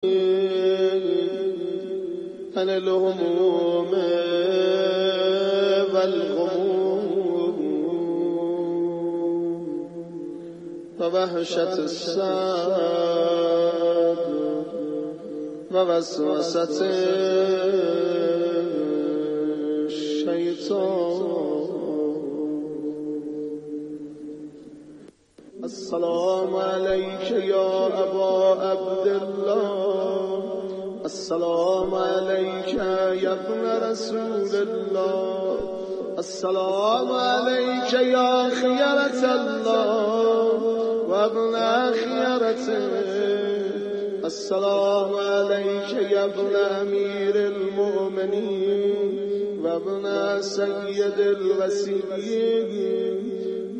عن الهموم والغموم ووحشة السعد ووسوسة الشيطان. السلام عليك يا أبا عبد الله، السلام عليك يا ابن رسول الله، السلام عليك يا خيرة الله وابن خيرته، السلام عليك يا ابن أمير المؤمنين وابن سيد الوسيين،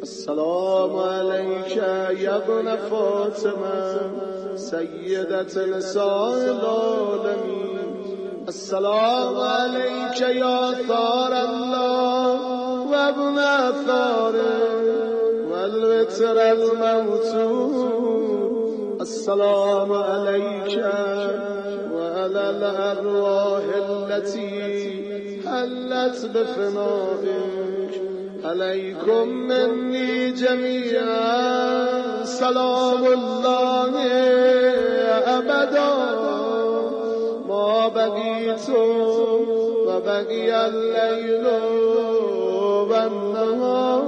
السلام عليك يا ابن فاطمة سيدة نساء العالمين، السلام عليك يا ثار الله وابن ثاره والوتر الموتور، السلام عليك وعلى الأرواح التي حلت بفنائك، عليكم مني جميعا سلام الله أبدا ما بقيت وبقي الليل والنهار.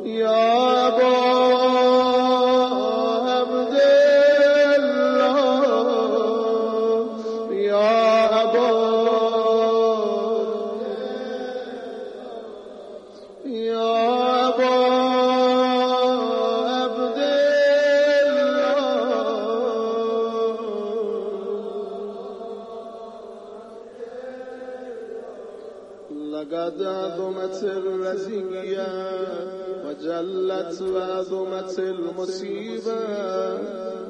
يا أبا عبد الله، يا أبا لقد عظمت الرزية وجلت وعظمت المصيبة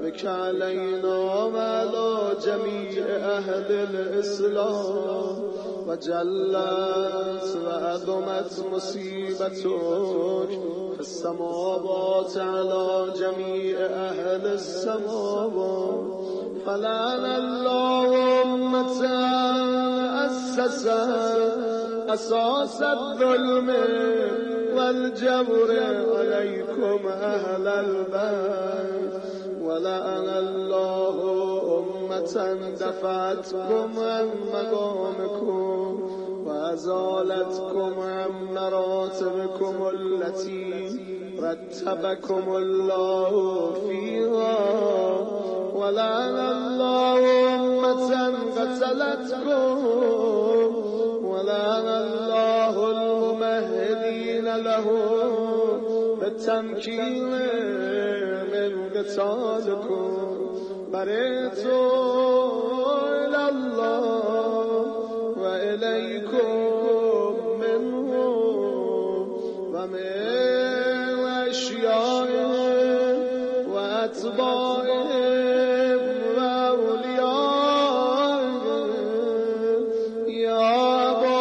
بك علينا وعلى جميع أهل الإسلام، وجلت وعظمت مصيبتك في السماوات على جميع أهل السماوات، فلعن الله أمة أسست أساس الظلم والجبر عليكم أهل البيت، ولعن الله أمة دفعتكم عن مقامكم وأزالتكم عن مراتبكم التي رتبكم الله فيها، ولعن الله أمة قتلتكم، ولعن الله الممهدين له بالتمكين من قتالكم. برئت إلى الله وإليكم منهم ومن أشيائهم وأتباعهم وأوليائهم. يا أبا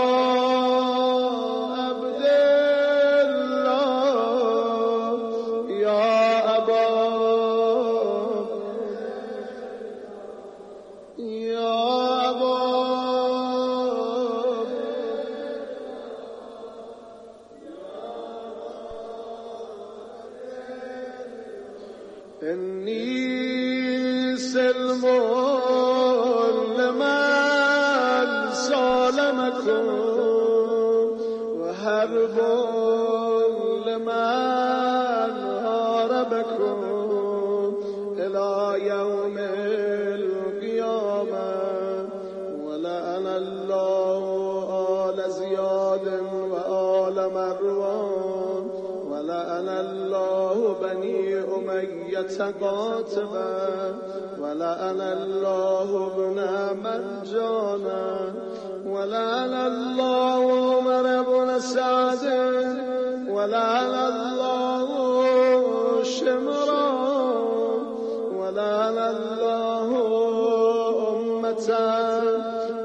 عبد الله، يا أبا إني سلم لمن سالمكم وحرب لمن حاربكم إلى يوم القيامة، ولعن الله آل زياد وآل مروان، ولعن الله بني أمية قاتبا، ولعن الله ابن مرجانا، ولعن الله عمر بن سعد، ولعن الله شمرا، ولعن الله أمة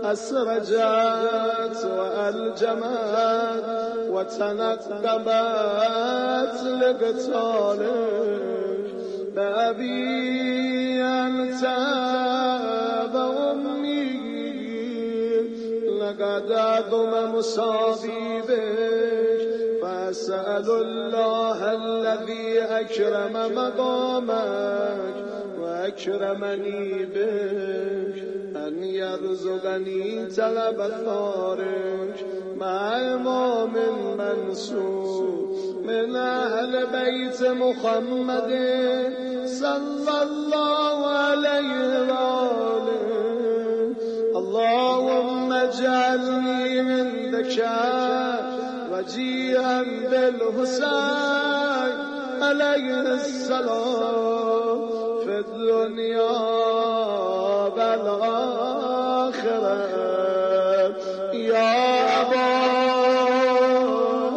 أسرجت وألجمت وتنقبت لقتالك، بأبي أنت وأمي لقد عظم مصابي بك، فأسأل الله الذي أكرم مقامك وأكرمني بك أن يرزقني طلب ثارك مع إمام منصور من أهل بيت محمد صلى الله عليه وآله. اللهم اجعلني عندك وجيها بالحسين عليه السلام في الدنيا والآخرة. يا أبا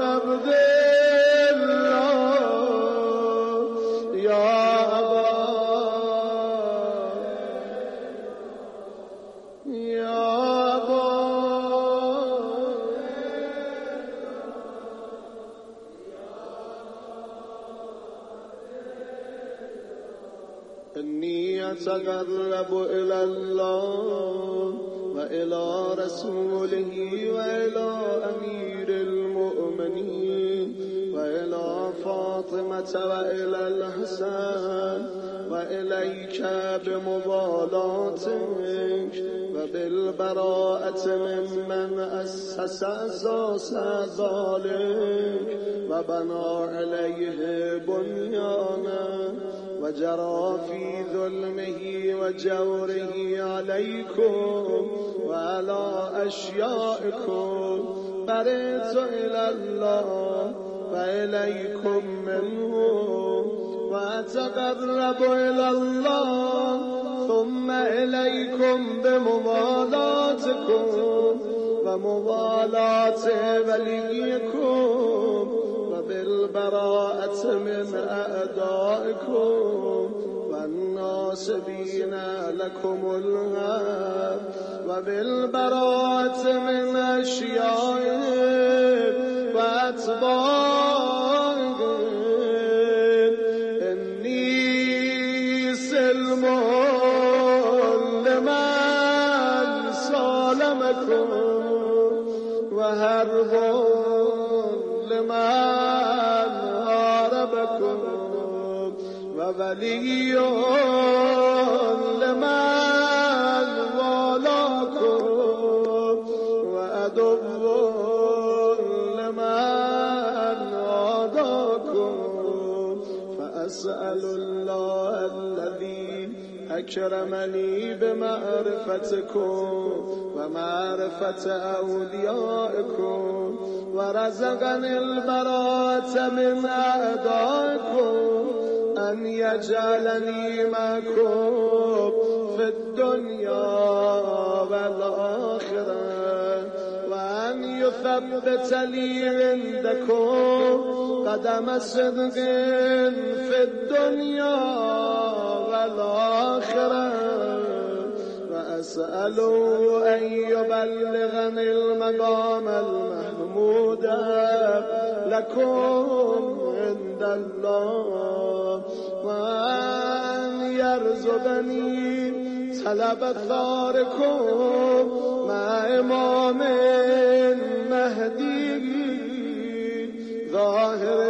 عبد الله، يا أبا، يا أبا، إني أتقرب إلى الله وإلى رسوله وإلى أمير المؤمنين وإلى فاطمة وإلى الحسن وإليك بمبالاتك وبالبراءة ممن أسس أساس ذلك وبنى عليه بنيانا وجرى في ظلمه وجوره عليكم وعلى أشيائكم. برئت إلى الله وإليكم منه، وأتقرب إلى الله ثم إليكم بموالاتكم وموالاة وليكم وبالبراءة من أعدائكم والناصبين لكم الغاب وبالبراءة من أشيائهم وأتباعهم. إني سلم لمن سالمكم وهرب لمن هاربكم وولي لمن والاكم وعدو لمن عاداكم. فأسأل الله الذي أكرمني بمعرفتكم ومعرفة أوليائكم ورزقني البراءة من أعدائكم أن يجعلني معكم في الدنيا والآخرة، وأن يثبت لي عندكم قدم صدق في الدنيا والآخرة. وأسأله أن يبلغني المقام المحمود لكم عند الله، وأن يرزقني طلب ثاركم مع إمام مهدي ظاهر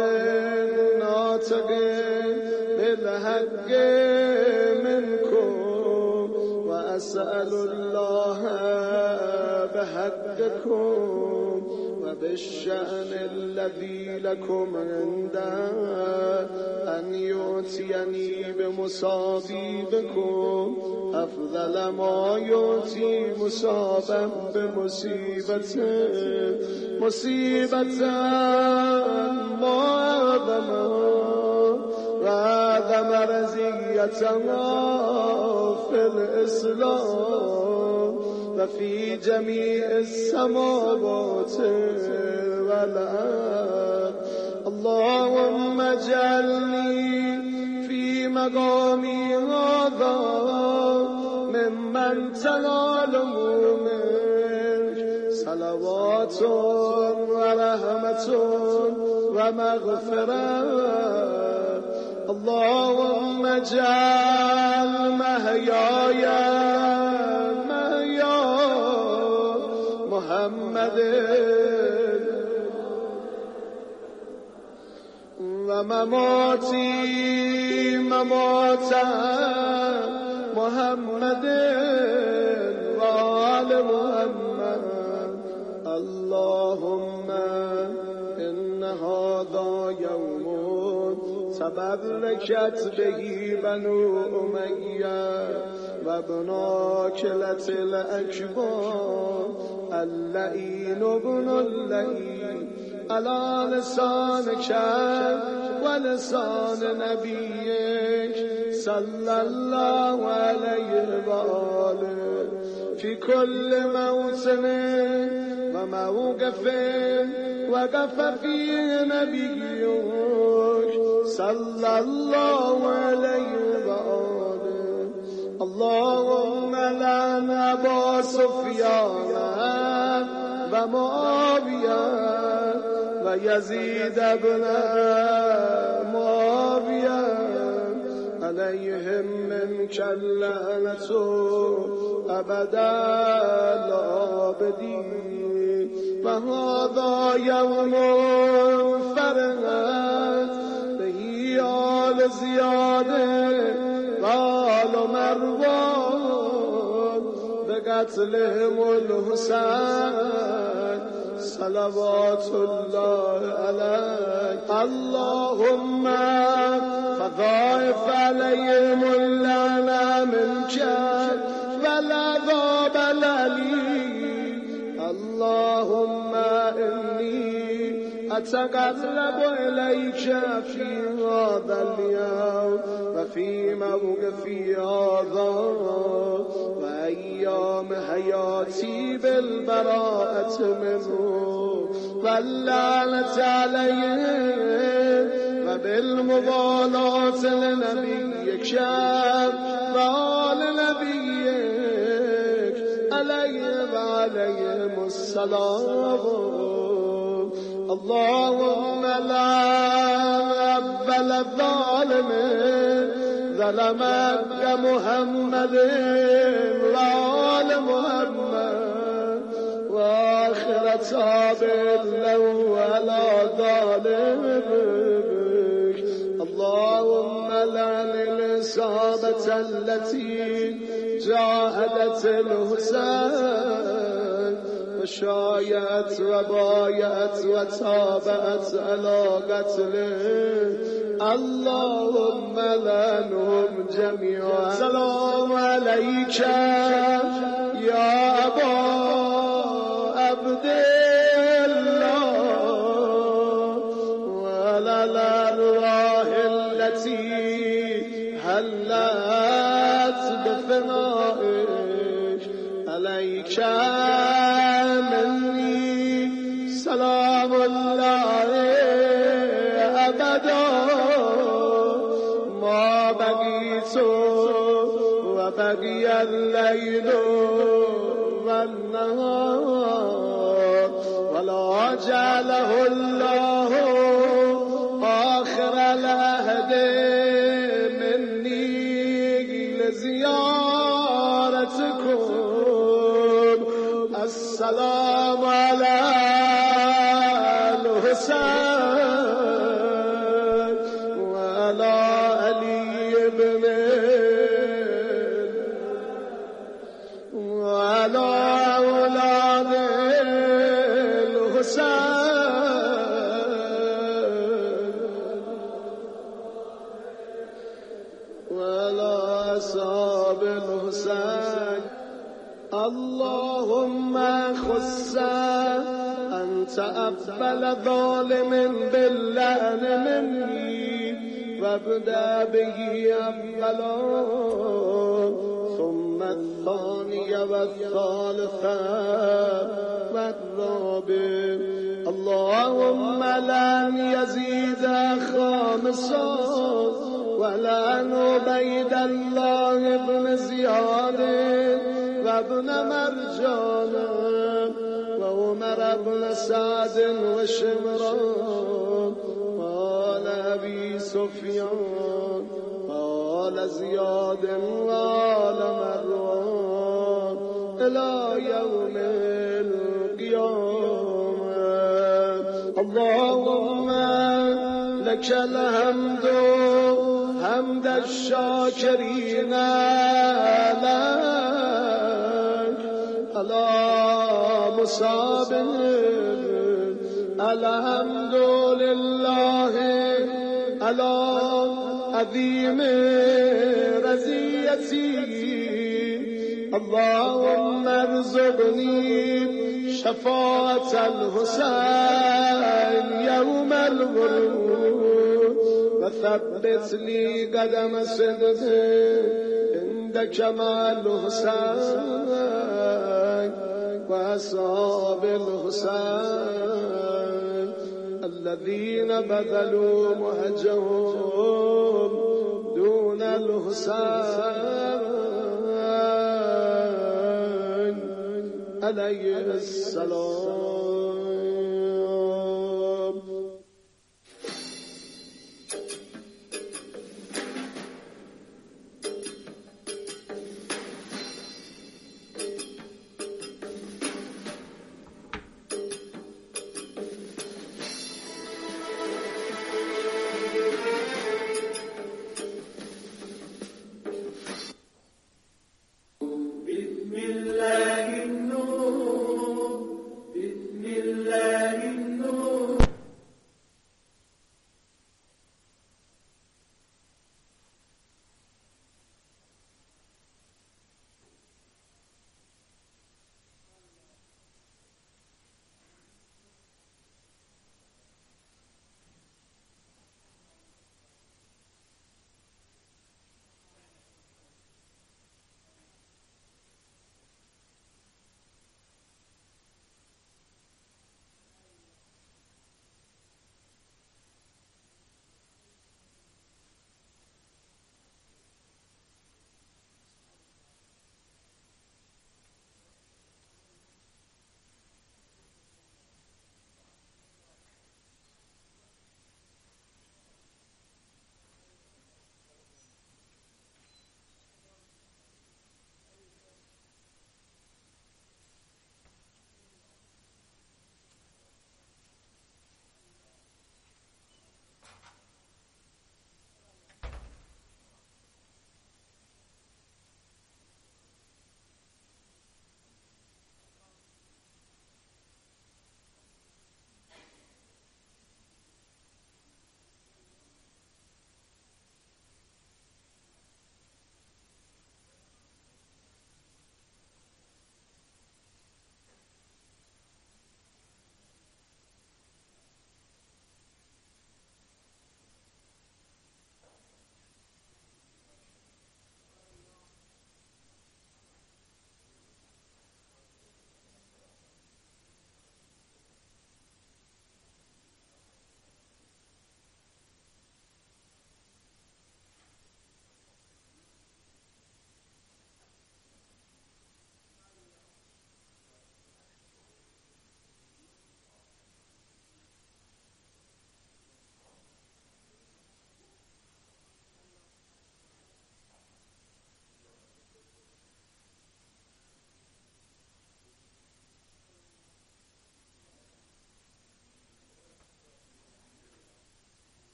ناطق بالحق منكم. وأسأل الله بحقكم وبالشأن الذي لكم عنده أن يؤتيني بمصابيبكم أفضل ما يؤتي مصابا بمصيبته، مصيبة ما وعظم رزيتها في الإسلام وفي جميع السماوات والأرض. اللهم اجعلني في مقامي هذا ممن تناله منك صلوات ورحمة ومغفرة. اللهم اجعل محياي محيا محمد ومماتي ممات محمد وآل محمد. اللهم إن هذا يوم تبركت به بنو أمية وابن كلة الأكبر اللئين ابن اللئين على لسانك ولسان نبيك صلى الله عليه وآله في كل موطن وموقف وقف فيه نبيك صلى الله عليه وآله. اللهم لعن أبا سفيان ومعاوية ويزيد بن معاوية عليهم منك اللعنة أبدا الآبدين. وهذا يوم فرحت به آل زياد قال مروان بقتلهم الحسين صلوات الله عليك. اللهم فضاعف عليهم اللعنة منك والعذاب الأليم. اللهم إني أتقرب إليك في هذا اليوم وفي موقفي هذا وأيام حياتي بالبراءة منه واللعنة عليه وبالمضالاة لنبيك وآل نبيك عليه وعليهم السلام. اللهم لعن أول الظالم ظلمك محمد وآل محمد وآخر تابع له على ظالمك. اللهم لعن الإصابة التي جاهدت الحسين وشايعت وبايعت وتابعت على قتله. اللهم لعنهم جميعا. السلام عليك يا أبا عبد الله وعلى الأرواح التي هلت بفنائك. عليك مني سلام الله أبدا ما بقيت وبقي الليل والنهار ولا جعله الله آخر العهد مني لزيارتكم. السلام على الحسين وعلى علي بن وعلى أولاد الحسين وعلى أصحاب الحسين. اللهم خص أنت أفضل ظالم باللعن مني وابدأ به أولا ثم الثاني والثالثة والرابع. اللهم لن يزيد خامسا ولعن عبيد الله بن زياد وابن مرجان وعمر بن سعد وشمران وآل أبي سفيان زياد وآل مروان إلى يوم القيامة. اللهم لك الحمد حمد الشاكرين لك على مصابه. الحمد لله على عظيم رزيتي. اللهم ارزقني شفاعة الحسين يوم الورود وثبت لي قدم صدق عندك مع الحسين وأصحاب الحسين الذين بذلوا مهجهم دون الحسين عليه السلام.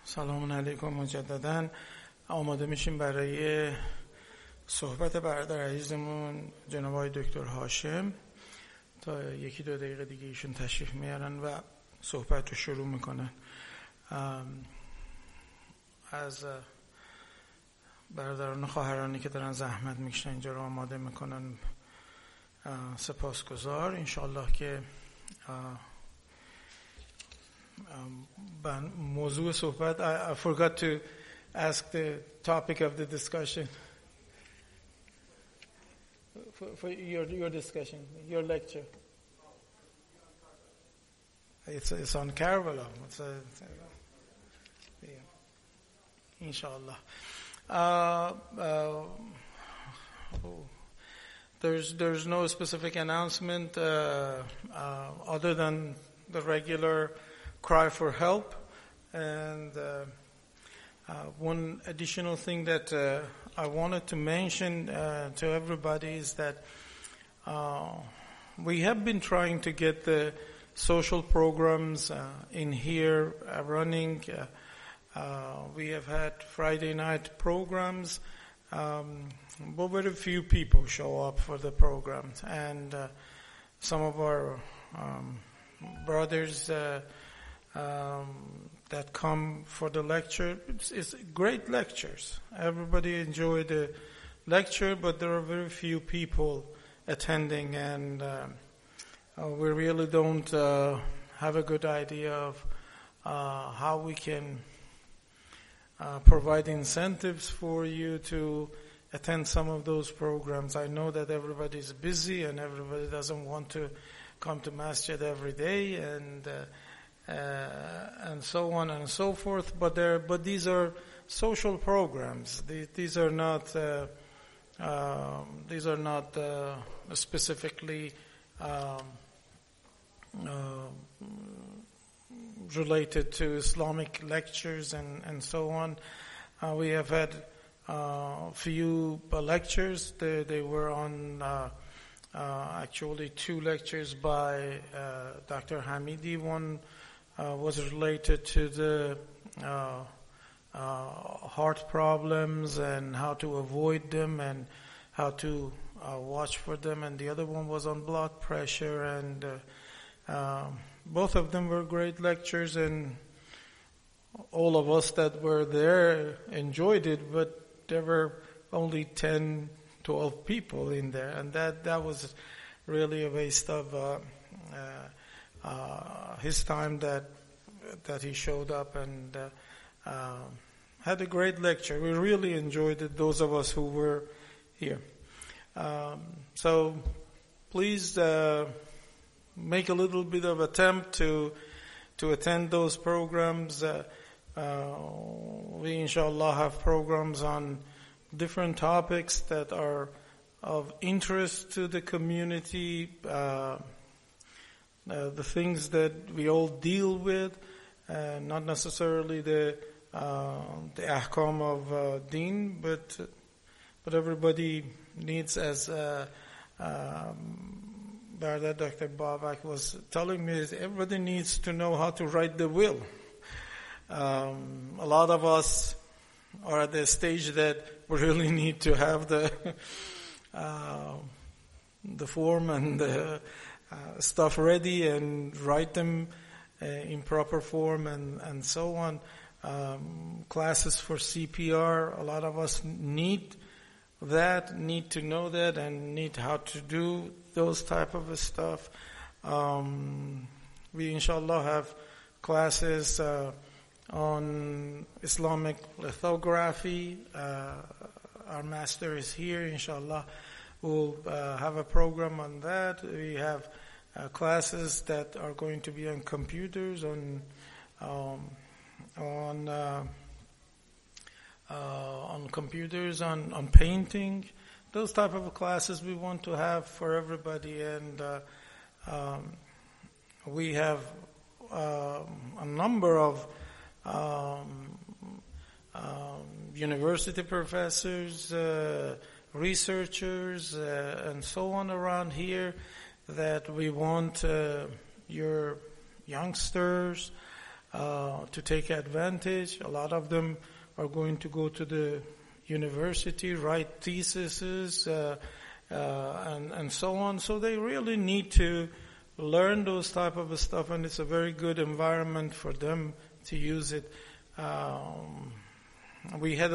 سلام علیکم مجددا. آماده میشیم برای صحبت برادر عزیزمون جناب آقای دکتر هاشم. تا یکی دو دقیقه دیگه ایشون تشریف میارن و صحبت رو شروع میکنن. از برادران و خواهرانی که دارن زحمت میکشن اینجا رو آماده میکنن سپاسگزار. انشالله که موضوع صحبت I forgot to ask the topic of the discussion for your discussion, your lecture. It's on Karbala. Inshallah. There's no specific announcement other than the regular cry for help. And one additional thing that I wanted to mention to everybody is that we have been trying to get the social programs in here running. We have had Friday night programs, but very few people show up for the programs. And some of our brothers that come for the lecture, it's great lectures. Everybody enjoyed the lecture, but there are very few people attending, and we really don't have a good idea of how we can provide incentives for you to attend some of those programs. I know that everybody's busy and everybody doesn't want to come to masjid every day, and so on and so forth. But these are social programs. These are not specifically related to Islamic lectures and so on. We have had few lectures. They were on actually 2 lectures by Dr. Hamidi. One was related to the heart problems and how to avoid them and how to watch for them, and the other one was on blood pressure, and both of them were great lectures, and all of us that were there enjoyed it, but there were only 10, 12 people in there, and that was really a waste of his time that he showed up and had a great lecture. We really enjoyed it, those of us who were here. So please make a little bit of attempt to attend those programs. We inshallah have programs on different topics that are of interest to the community, the things that we all deal with, not necessarily the ahkam of deen, but everybody needs, as Dr. Babak was telling me, everybody needs to know how to write the will. A lot of us are at the stage that we really need to have the form and the stuff ready and write them in proper form and so on. Classes for CPR, a lot of us need to know that, and need how to do those type of stuff. We inshallah have classes on Islamic lithography. Our master is here, inshallah. We'll have a program on that. We have classes that are going to be on computers, on computers, on painting. Those type of classes we want to have for everybody, and we have a number of university professors, researchers, and so on around here that we want your youngsters to take advantage. A lot of them are going to go to the university, write theses, and so on. So they really need to learn those type of stuff, and it's a very good environment for them to use it. We had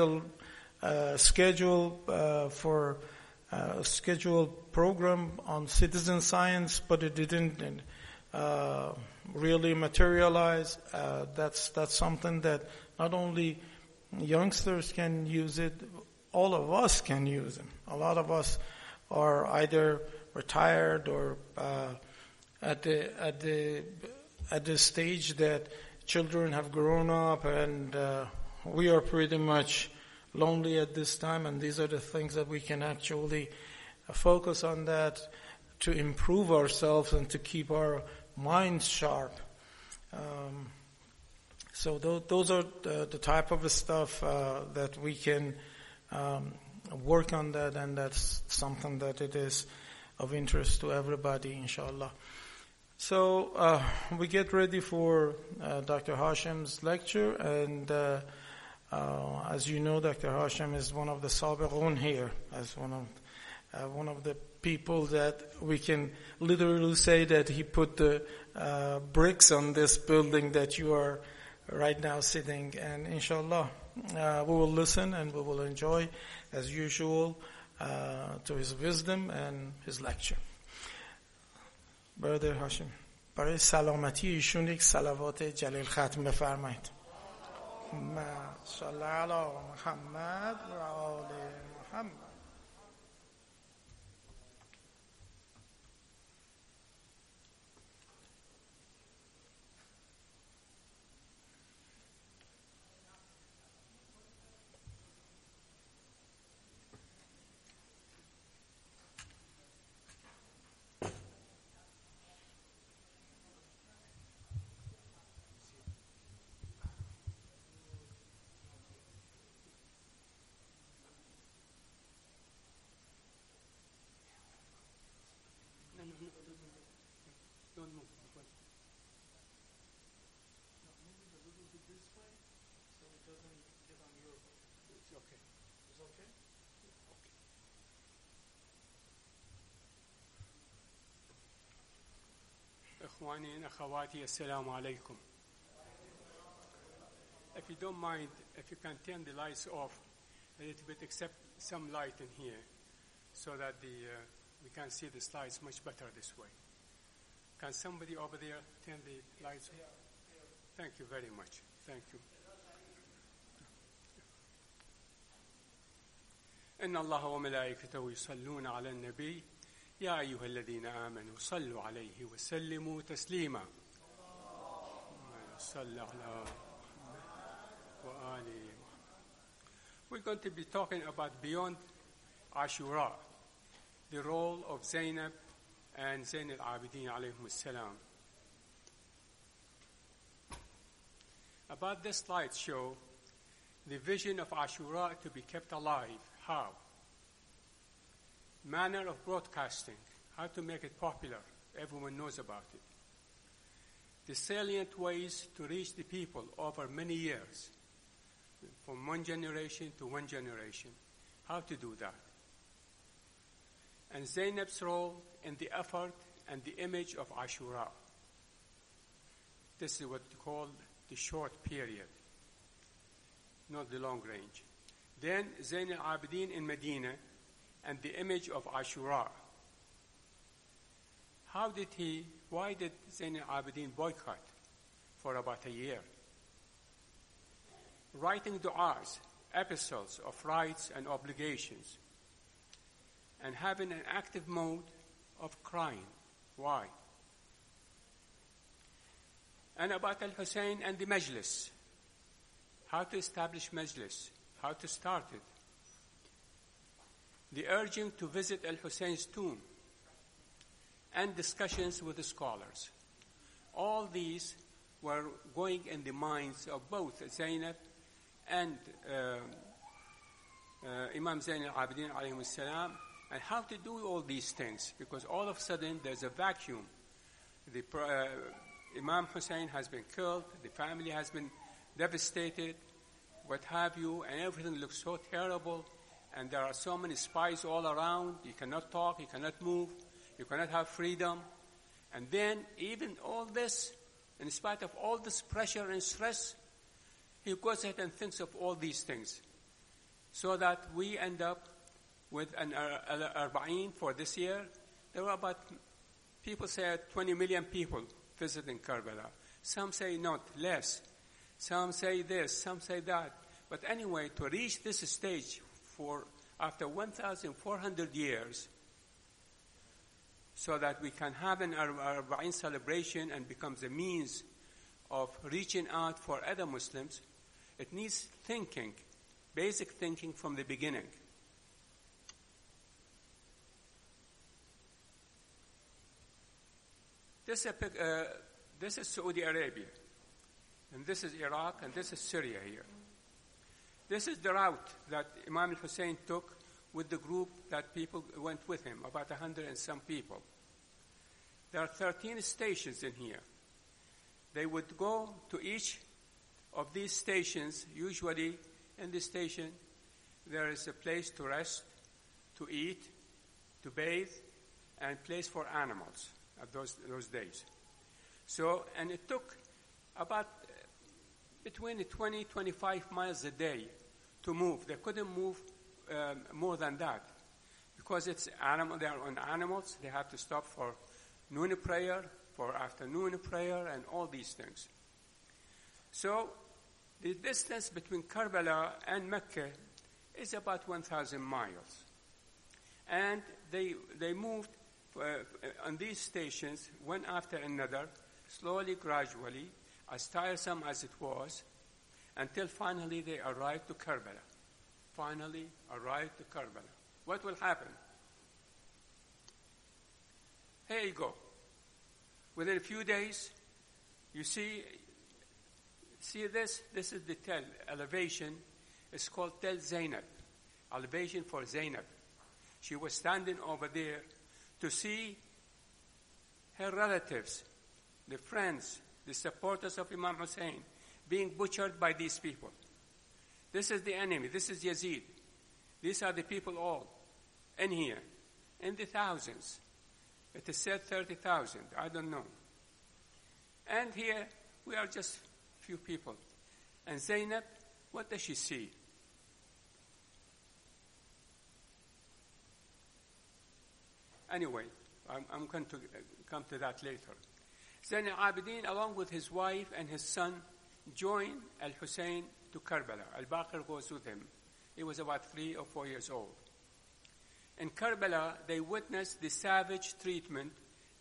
a scheduled program on citizen science, but it didn't really materialize. That's something that not only youngsters can use it, all of us can use it. A lot of us are either retired or at the at this stage that children have grown up and we are pretty much lonely at this time, and these are the things that we can actually focus on that to improve ourselves and to keep our minds sharp. So those are the type of stuff that we can work on that, and that's something that it is of interest to everybody, inshallah. So we get ready for Dr. Hashem's lecture, and as you know, Dr. Hashem is one of the sabiqun here, as one of the people that we can literally say that he put the bricks on this building that you are right now sitting. And inshallah, we will listen and we will enjoy, as usual, to his wisdom and his lecture. Brother Hashim, برای سلامتی ایشون یک صلوات جلیل ختم بفرمایید. صلی علی محمد و آل محمد. Don't move. Move it a little bit this way so it doesn't get on your way. It's okay. It's okay? إخواني and أخواتي السلام عليكم. If you don't mind, if you can turn the lights off a little bit, except some light in here, so that we can see the slides much better this way. Can somebody over there turn the lights on? Thank you very much. Thank you. إن الله وملائكته يصلون على النبي يا أيها الذين آمنوا صلوا عليه وسلموا تسليما. صلى على وآله. We're going to be talking about beyond Ashura, the role of Zainab and Zain al-Abidin alayhim salam. About this slide show the vision of Ashura to be kept alive. How? Manner of broadcasting. How to make it popular. Everyone knows about it. The salient ways to reach the people over many years, from one generation to one generation. How to do that. And Zainab's role in the effort and the image of Ashura. This is what we call the short period, not the long range. Then Zain al-Abidin in Medina and the image of Ashura. Why did Zain al-Abidin boycott for about a year? Writing du'as, epistles of rights and obligations, and having an active mode of crying. Why? And about Al-Hussein and the Majlis. How to establish Majlis. How to start it. The urging to visit Al-Hussein's tomb. And discussions with the scholars. All these were going in the minds of both Zainab and Imam Zain al-Abidin alayhi salam, and how to do all these things, because all of a sudden there's a vacuum. Imam Hussein has been killed, the family has been devastated, what have you, and everything looks so terrible, and there are so many spies all around. You cannot talk, you cannot move, you cannot have freedom. And then even all this, in spite of all this pressure and stress, he goes ahead and thinks of all these things, so that we end up with an Arbaeen for this year. There were about, people say 20 million people visiting Karbala. Some say not, less. Some say this, some say that. But anyway, to reach this stage after 1,400 years, so that we can have an Arbaeen celebration and becomes a means of reaching out for other Muslims, it needs thinking, basic thinking from the beginning. This is Saudi Arabia, and this is Iraq, and this is Syria here. This is the route that Imam al-Hussein took with the group that people went with him, about 100 and some people. There are 13 stations in here. They would go to each of these stations. Usually in the station there is a place to rest, to eat, to bathe, and place for animals at those days. So, and it took about between 20, 25 miles a day to move. They couldn't move more than that because it's animal. They are on animals. They have to stop for noon prayer, for afternoon prayer, and all these things. So the distance between Karbala and Mecca is about 1,000 miles. And they moved on these stations, one after another, slowly, gradually, as tiresome as it was, until finally they arrived to Karbala. Finally arrived to Karbala. What will happen? Here you go. Within a few days, you see this? This is the Tel elevation. It's called Tel Zainab, elevation for Zainab. She was standing over there to see her relatives, the friends, the supporters of Imam Hussein being butchered by these people. This is the enemy. This is Yazid. These are the people all in here, in the thousands. It is said 30,000. I don't know. And here we are just few people. And Zainab, what does she see? Anyway, I'm going to come to that later. Zain al-Abidin, along with his wife and his son, joined al-Hussein to Karbala. Al-Baqir goes with him. He was about 3 or 4 years old. In Karbala, they witnessed the savage treatment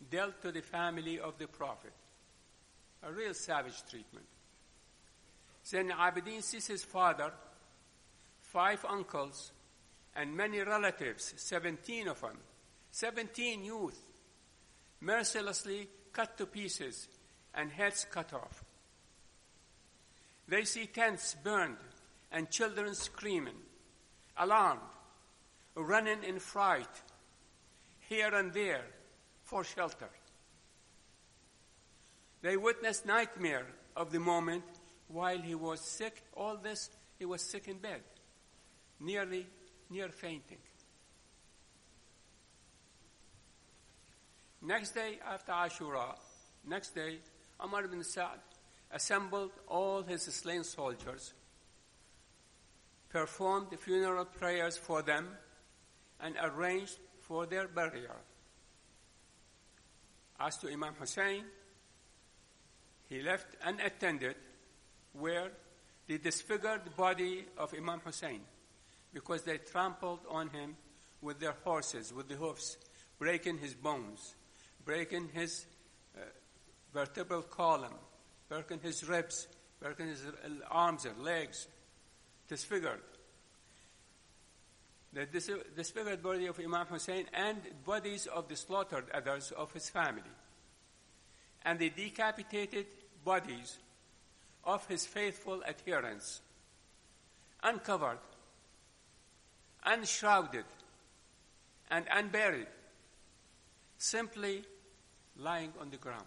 dealt to the family of the Prophet. A real savage treatment. Zain al-Abidin sees his father, 5 uncles, and many relatives, 17 of them, 17 youth, mercilessly cut to pieces and heads cut off. They see tents burned and children screaming, alarmed, running in fright, here and there for shelter. They witnessed nightmare of the moment while he was sick. All this, he was sick in bed, near fainting. Next day after Ashura, Umar ibn Sa'd assembled all his slain soldiers, performed the funeral prayers for them, and arranged for their burial. As to Imam Hussein, he left unattended where the disfigured body of Imam Hussein, because they trampled on him with their horses, with the hoofs, breaking his bones, breaking his vertebral column, breaking his ribs, breaking his arms and legs, disfigured. The disfigured body of Imam Hussein and bodies of the slaughtered others of his family, and the decapitated bodies of his faithful adherents, uncovered, unshrouded, and unburied, simply lying on the ground.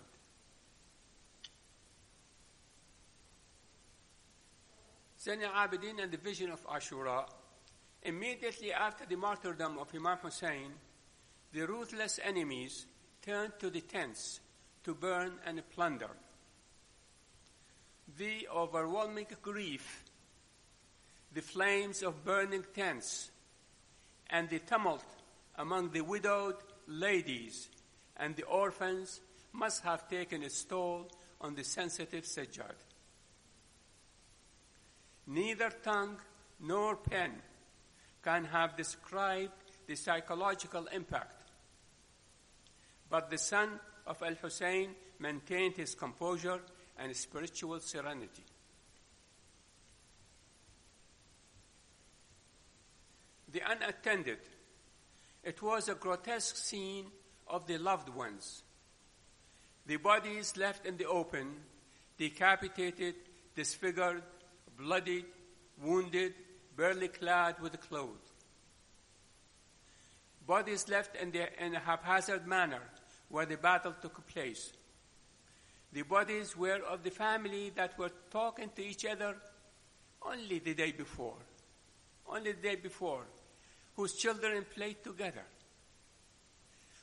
Zain al-Abidin and the vision of Ashura. Immediately after the martyrdom of Imam Hussein, the ruthless enemies turned to the tents to burn and plunder. The overwhelming grief, the flames of burning tents, and the tumult among the widowed ladies and the orphans must have taken its toll on the sensitive Sajjad. Neither tongue nor pen can have described the psychological impact. But the son of Al-Hussein maintained his composure and spiritual serenity. The unattended. It was a grotesque scene of the loved ones. The bodies left in the open, decapitated, disfigured, bloodied, wounded, barely clad with clothes. Bodies left in a haphazard manner where the battle took place. The bodies were of the family that were talking to each other only the day before, whose children played together,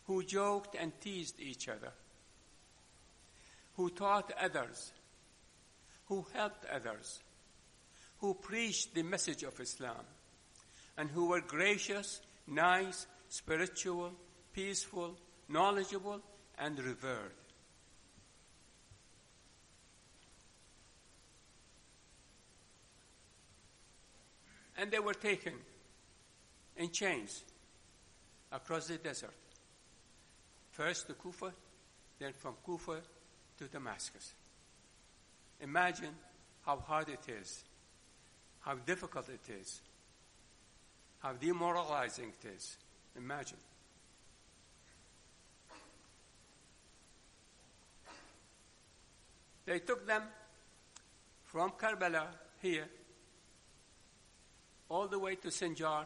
who joked and teased each other, who taught others, who helped others, who preached the message of Islam, and who were gracious, nice, spiritual, peaceful, knowledgeable, and revered. And they were taken in chains across the desert. First to Kufa, then from Kufa to Damascus. Imagine how hard it is, how difficult it is, how demoralizing it is. Imagine. They took them from Karbala here all the way to Sinjar,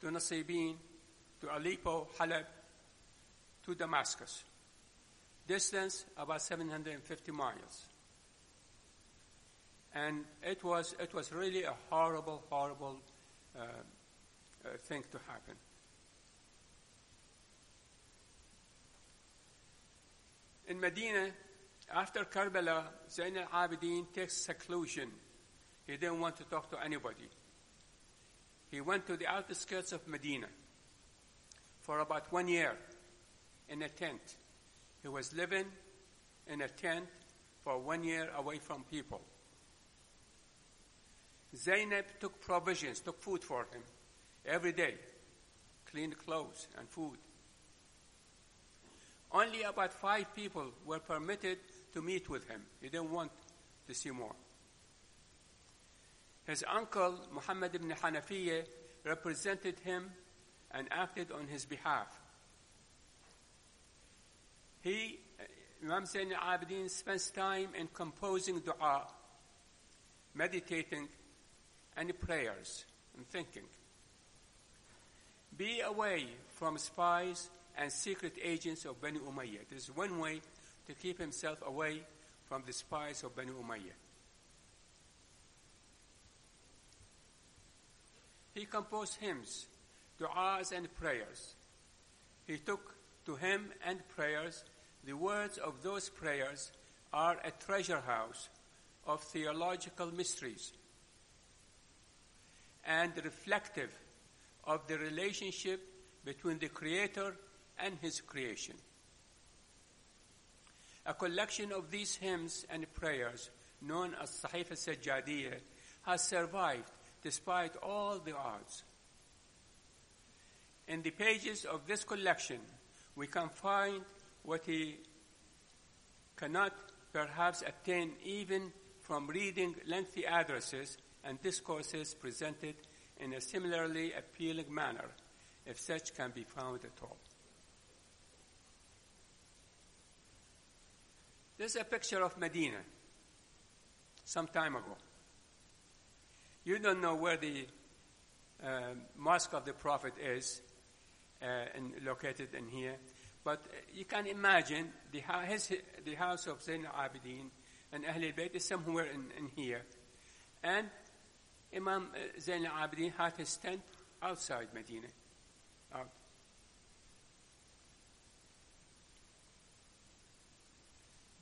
to Nasibin, to Aleppo, Halab, to Damascus. Distance about 750 miles. And it was really a horrible thing to happen. In Medina, after Karbala, Zayn al-Abidin takes seclusion. He didn't want to talk to anybody. He went to the outskirts of Medina for about 1 year in a tent. He was living in a tent for 1 year away from people. Zainab took provisions, took food for him every day, cleaned clothes and food. Only about 5 people were permitted to meet with him. He didn't want to see more. His uncle, Muhammad ibn Hanafiyyah, represented him and acted on his behalf. Imam Zayn al-Abidin, spends time in composing dua, meditating, and prayers, and thinking. Be away from spies and secret agents of Bani Umayyah. There is one way to keep himself away from the spies of Bani Umayyah. He composed hymns, du'as, and prayers. He took to hymn and prayers. The words of those prayers are a treasure house of theological mysteries and reflective of the relationship between the Creator and His creation. A collection of these hymns and prayers, known as Sahif al-Sajjadiyya, has survived despite all the odds. In the pages of this collection, we can find what he cannot perhaps attain even from reading lengthy addresses and discourses presented in a similarly appealing manner, if such can be found at all. This is a picture of Medina some time ago. You don't know where the Mosque of the Prophet is located in here, but you can imagine the house of Zayn al-Abidin and Ahl al-Bayt is somewhere in here. And Imam Zayn al-Abidin had his tent outside Medina. Out.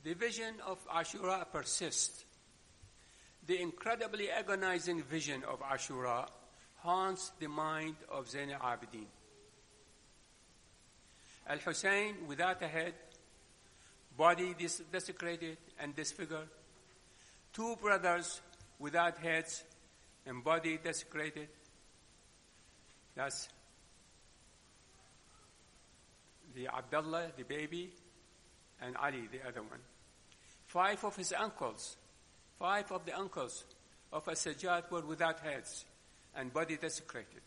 The vision of Ashura persists. The incredibly agonizing vision of Ashura haunts the mind of Zayn al-Abidin. Al-Hussein without a head, body desecrated and disfigured. 2 brothers without heads and body desecrated. That's the Abdullah, the baby, and Ali, the other one. 5 of his uncles, 5 of the uncles of As-Sajjad were without heads and body desecrated.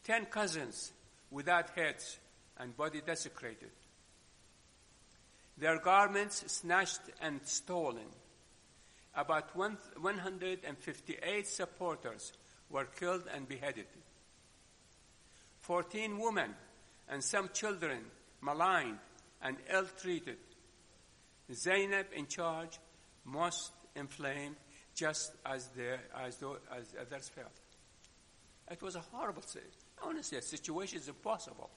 10 cousins without heads and body desecrated. Their garments snatched and stolen. About 158 supporters were killed and beheaded. 14 women and some children maligned and ill-treated. Zainab in charge, most inflamed, just as others felt. It was a horrible thing. Honestly, a situation is impossible.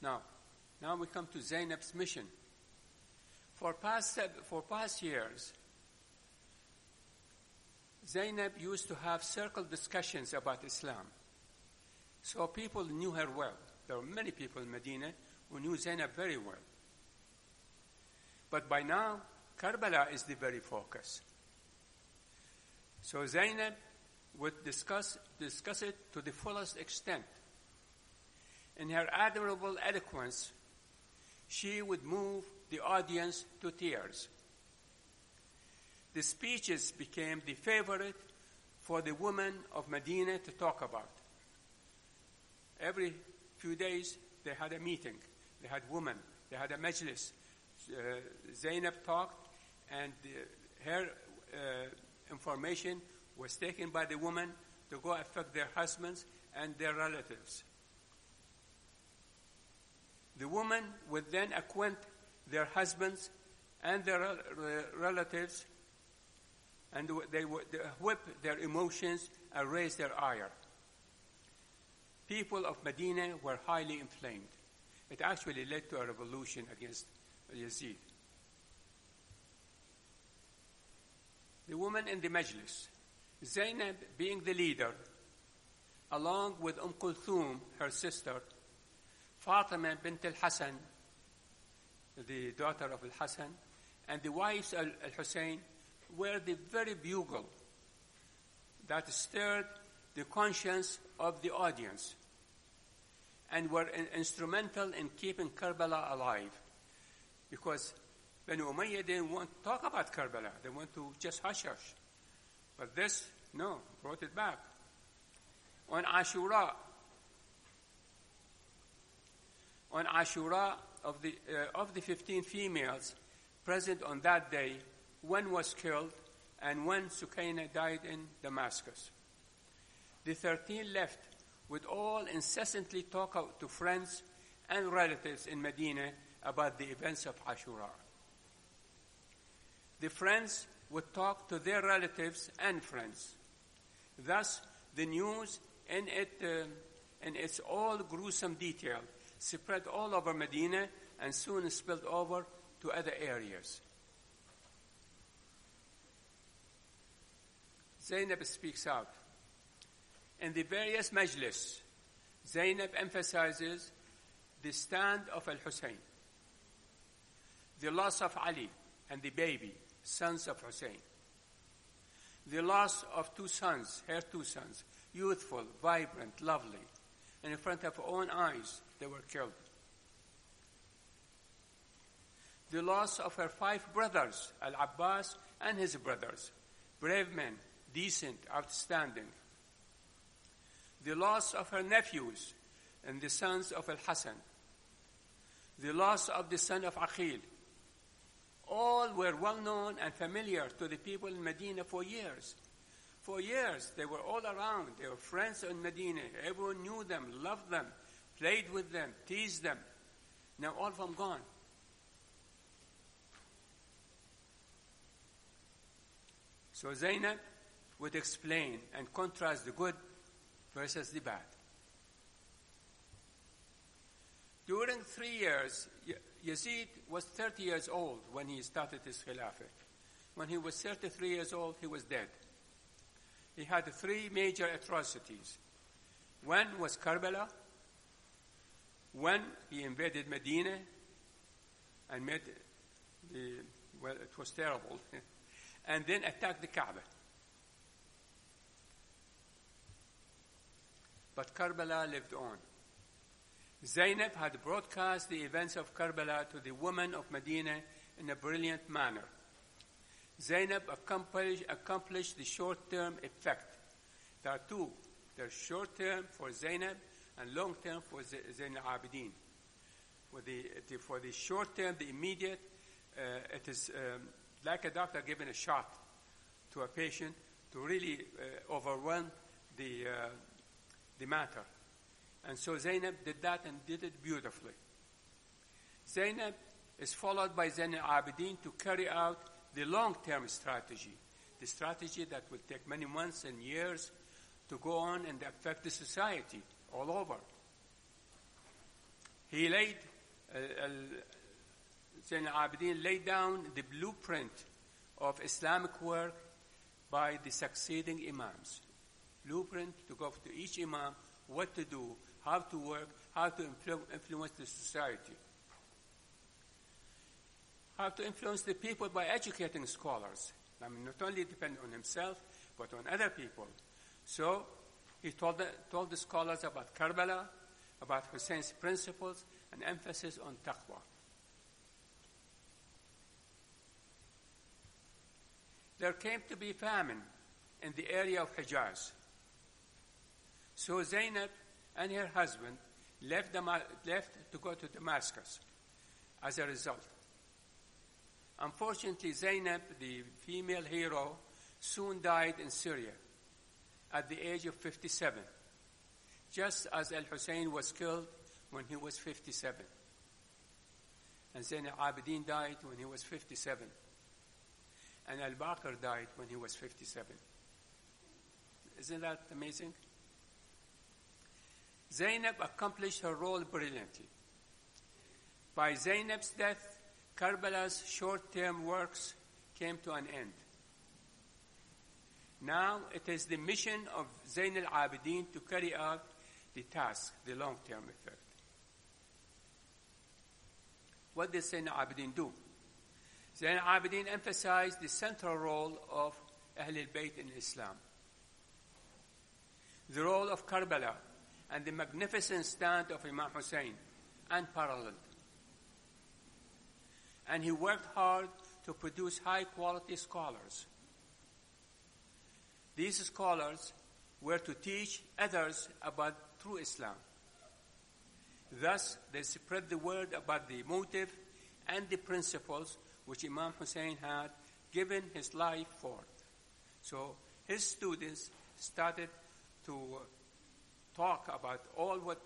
Now we come to Zainab's mission. For past years, Zainab used to have circle discussions about Islam. So people knew her well. There were many people in Medina who knew Zainab very well. But by now, Karbala is the very focus. So Zainab would discuss it to the fullest extent. In her admirable eloquence, she would move the audience to tears. The speeches became the favorite for the women of Medina to talk about. Every few days, they had a meeting. They had women. They had a majlis. Zainab talked, and her information was taken by the women to go affect their husbands and their relatives. The women would then acquaint their husbands and their relatives, and they would whip their emotions and raise their ire. People of Medina were highly inflamed. It actually led to a revolution against Yazid. The women in the majlis, Zainab being the leader, along with Kulthum, her sister, Fatima bint al-Hasan, the daughter of al-Hasan, and the wives al-Hussein were the very bugle that stirred the conscience of the audience and were instrumental in keeping Karbala alive. Because Banu Umayyah didn't want to talk about Karbala. They want to just hush-hush. But this, no, brought it back. On Ashura, of the 15 females present on that day, one was killed, and one, Sukaina, died in Damascus. The 13 left would all incessantly talk out to friends and relatives in Medina about the events of Ashura. The friends would talk to their relatives and friends. Thus, the news in its all gruesome detail spread all over Medina and soon spilled over to other areas. Zainab speaks out. In the various majlis, Zainab emphasizes the stand of al-Hussein, the loss of Ali and the baby, sons of Hussein, the loss of her two sons, youthful, vibrant, lovely, and in front of her own eyes, they were killed. The loss of her 5 brothers, Al-Abbas and his brothers, brave men, decent, outstanding. The loss of her nephews and the sons of Al-Hasan. The loss of the son of Aqil. All were well known and familiar to the people in Medina for years. For years, they were all around. They were friends in Medina. Everyone knew them, loved them, played with them, teased them. Now all of them gone. So Zainab would explain and contrast the good versus the bad. During 3 years, Yazid was 30 years old when he started his Khilafah. When he was 33 years old, he was dead. He had 3 major atrocities. One was Karbala. One, he invaded Medina and made it was terrible. And then attacked the Kaaba. but Karbala lived on. Zainab had broadcast the events of Karbala to the women of Medina in a brilliant manner. Zainab accomplished the short-term effect. There are two. There's short-term for Zainab and long-term for Zain al-Abidin. For the short-term, the immediate, it is like a doctor giving a shot to a patient to really overwhelm the matter. And so Zainab did that and did it beautifully. Zainab is followed by Zain al-Abidin to carry out the long-term strategy, the strategy that will take many months and years to go on and affect the society all over. Zain al-Abidin laid down the blueprint of Islamic work by the succeeding imams. Blueprint to go to each imam, what to do, how to work, how to influence the society. How to influence the people by educating scholars. I mean, not only depend on himself, but on other people. So he told the scholars about Karbala, about Hussein's principles, and emphasis on taqwa. There came to be famine in the area of Hijaz. So Zainab and her husband left to go to Damascus as a result. Unfortunately, Zainab, the female hero, soon died in Syria at the age of 57, just as Al-Hussein was killed when he was 57. And Zain al-Abidin died when he was 57. And Al-Baqir died when he was 57. Isn't that amazing? Zainab accomplished her role brilliantly. By Zainab's death, Karbala's short-term works came to an end. Now it is the mission of Zain al-Abidin to carry out the task, the long-term effect. What did Zain al-Abidin do? Zain al-Abidin emphasized the central role of Ahl al-Bayt in Islam. The role of Karbala and the magnificent stand of Imam Hussein, unparalleled. And he worked hard to produce high-quality scholars. These scholars were to teach others about true Islam. Thus, they spread the word about the motive and the principles which Imam Hussein had given his life for. So his students started to talk about all what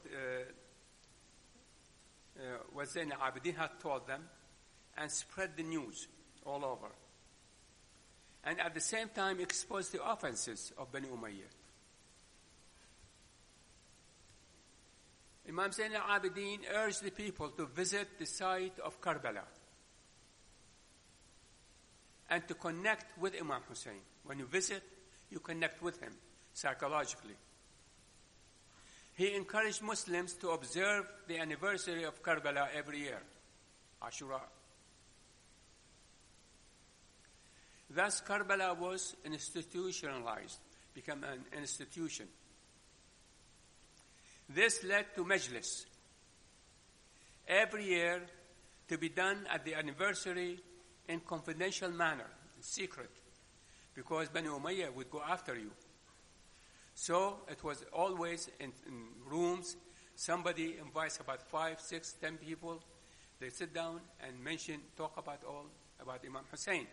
Zain al-Abidin had told them and spread the news all over. And at the same time expose the offenses of Bani Umayyah. Imam Zain al-Abidin urged the people to visit the site of Karbala and to connect with Imam Hussein. When you visit, you connect with him psychologically. He encouraged Muslims to observe the anniversary of Karbala every year, Ashura. Thus, Karbala was institutionalized, became an institution. This led to Majlis, every year to be done at the anniversary in confidential manner, in secret, because Bani Umayyah would go after you. So it was always in rooms. Somebody invites about 5, 6, 10 people. They sit down and talk about Imam Hussein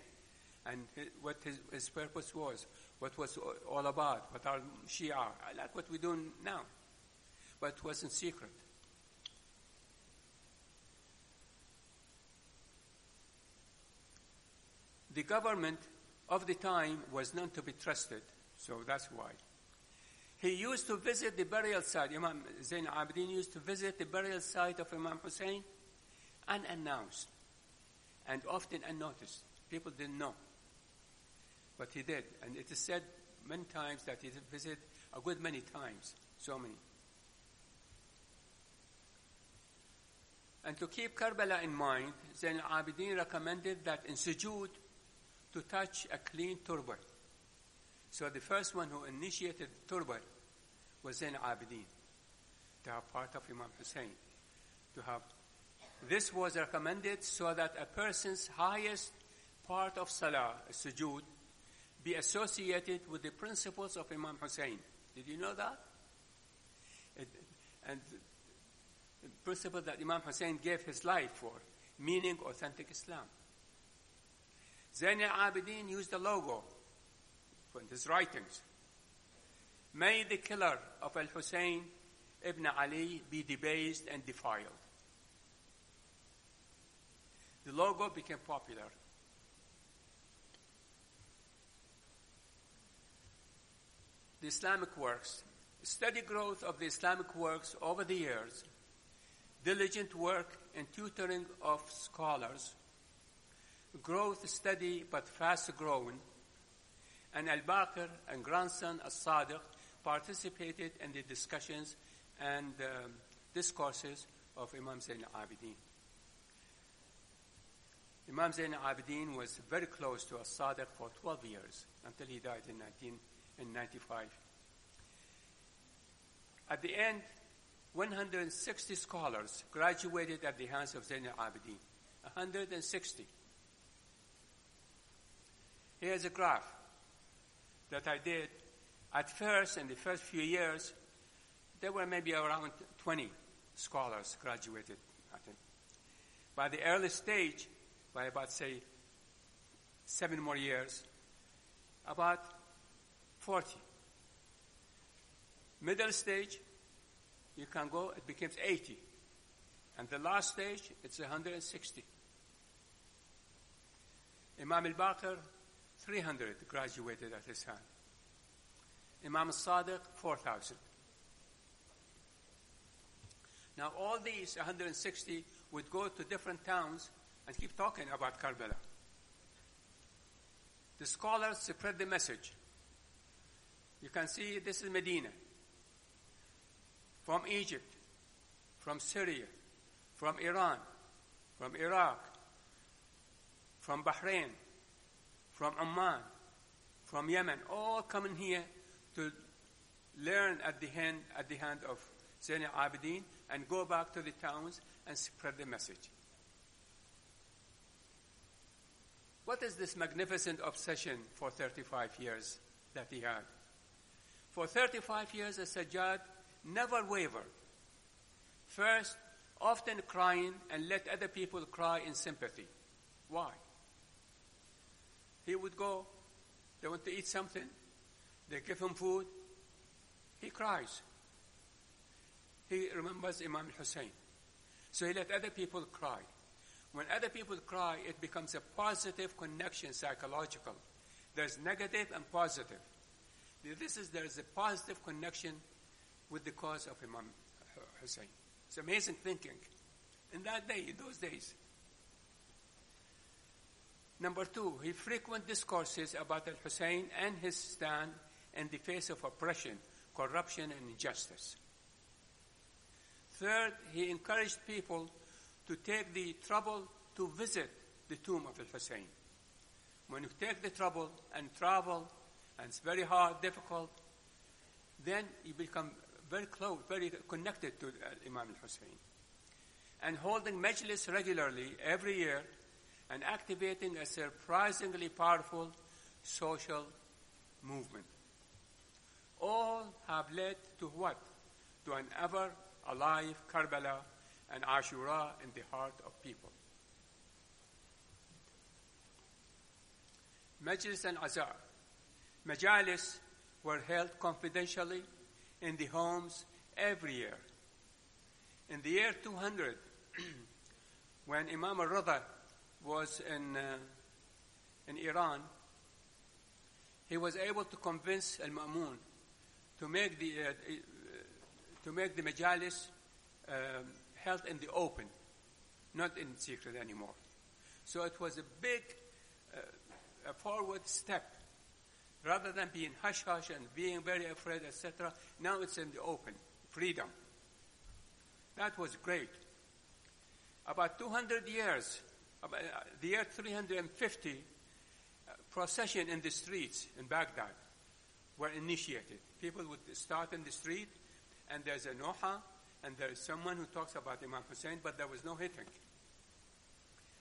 and what his purpose was, what was all about, what our Shia are. I like what we're doing now, but it was in secret. The government of the time was not to be trusted, so that's why. He used to visit the burial site. Imam Zain al-Abidin used to visit the burial site of Imam Hussein unannounced and often unnoticed. People didn't know. But he did. And it is said many times that he did visit a good many times. So many. And to keep Karbala in mind, Zain al-Abidin recommended that in sujood to touch a clean turban. So the first one who initiated turban was Zain al-Abidin, to have part of Imam Hussein. This was recommended so that a person's highest part of Salah, sujood, be associated with the principles of Imam Hussein. Did you know that? And the principle that Imam Hussein gave his life for, meaning authentic Islam. Zain al-Abidin used the logo in his writings. May the killer of al-Hussein ibn Ali be debased and defiled. The logo became popular. The Islamic works, steady growth of the Islamic works over the years, diligent work and tutoring of scholars, growth steady but fast growing, and Al-Baqir and grandson As-Sadiq participated in the discussions and discourses of Imam Zain al-Abidin. Imam Zain al-Abidin was very close to As-Sadiq for 12 years until he died in 1995. At the end, 160 scholars graduated at the hands of Zain al-Abidin. 160. Here's a graph that I did. At first, in the first few years, there were maybe around 20 scholars graduated at it. By the early stage, by about, say, 7 more years, about 40. Middle stage, you can go, it becomes 80. And the last stage, it's 160. Imam al-Baqir, 300 graduated at his hand. Imam al-Sadiq, 4,000. Now all these 160 would go to different towns and keep talking about Karbala. The scholars spread the message. You can see this is Medina. From Egypt, from Syria, from Iran, from Iraq, from Bahrain, from Oman, from Yemen, all coming here to learn at the hand of Zain al-Abidin and go back to the towns and spread the message. What is this magnificent obsession for 35 years that he had? For 35 years, As-Sajjad never wavered. First, often crying and let other people cry in sympathy. Why? He would go, they want to eat something, they give him food, he cries. He remembers Imam al-Hussein. So he let other people cry. When other people cry, it becomes a positive connection, psychological. There's negative and positive. There is a positive connection with the cause of Imam Hussein. It's amazing thinking. In that day, in those days. Number 2, he frequent discourses about al-Hussein and his stand in the face of oppression, corruption, and injustice. Third, he encouraged people to take the trouble to visit the tomb of al-Hussein. When you take the trouble and travel, and it's very hard, difficult, then you become very close, very connected to Imam al-Hussein. And holding majlis regularly every year and activating a surprisingly powerful social movement. All have led to what? To an ever-alive Karbala and Ashura in the heart of people. Majlis and Azar. Majalis were held confidentially in the homes every year. In the year 200, when Imam al-Rida was in Iran, he was able to convince al-Ma'mun to make the majalis held in the open, not in secret anymore. So it was a big a forward step. Rather than being hush-hush and being very afraid, etc., now it's in the open, freedom. That was great. About 200 years, the year 350, procession in the streets in Baghdad were initiated. People would start in the street, and there's a noha, and there is someone who talks about Imam Hussein, but there was no hitting.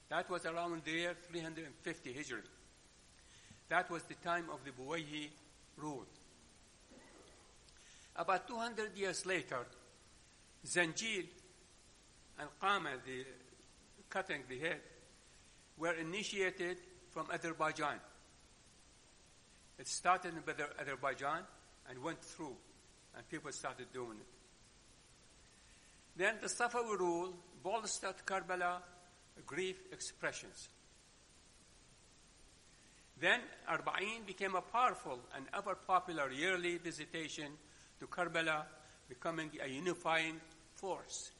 That was around the year 350 Hijri. That was the time of the Buwayhi rule. About 200 years later, Zanjil and Qama, the cutting the head, were initiated from Azerbaijan. It started in Azerbaijan and went through, and people started doing it. Then the Safawi rule bolstered Karbala grief expressions. Then Arbaeen became a powerful and ever popular yearly visitation to Karbala, becoming a unifying force.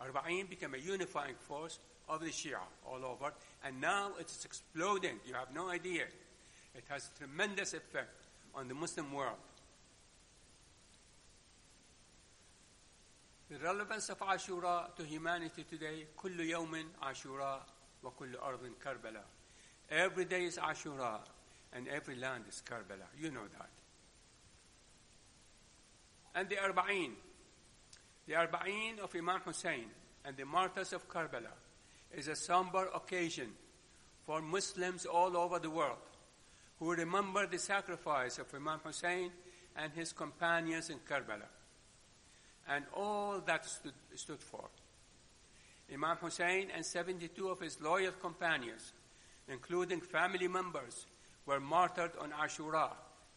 Arbaeen became a unifying force of the Shia all over, and now it's exploding. You have no idea. It has tremendous effect on the Muslim world. The relevance of Ashura to humanity today, كل يوم عاشوراء وكل أرض كربلاء. Every day is Ashura, and every land is Karbala. You know that. And the Arbaeen of Imam Hussein and the martyrs of Karbala is a somber occasion for Muslims all over the world who remember the sacrifice of Imam Hussein and his companions in Karbala and all that stood for. Imam Hussein and 72 of his loyal companions, including family members, were martyred on Ashura,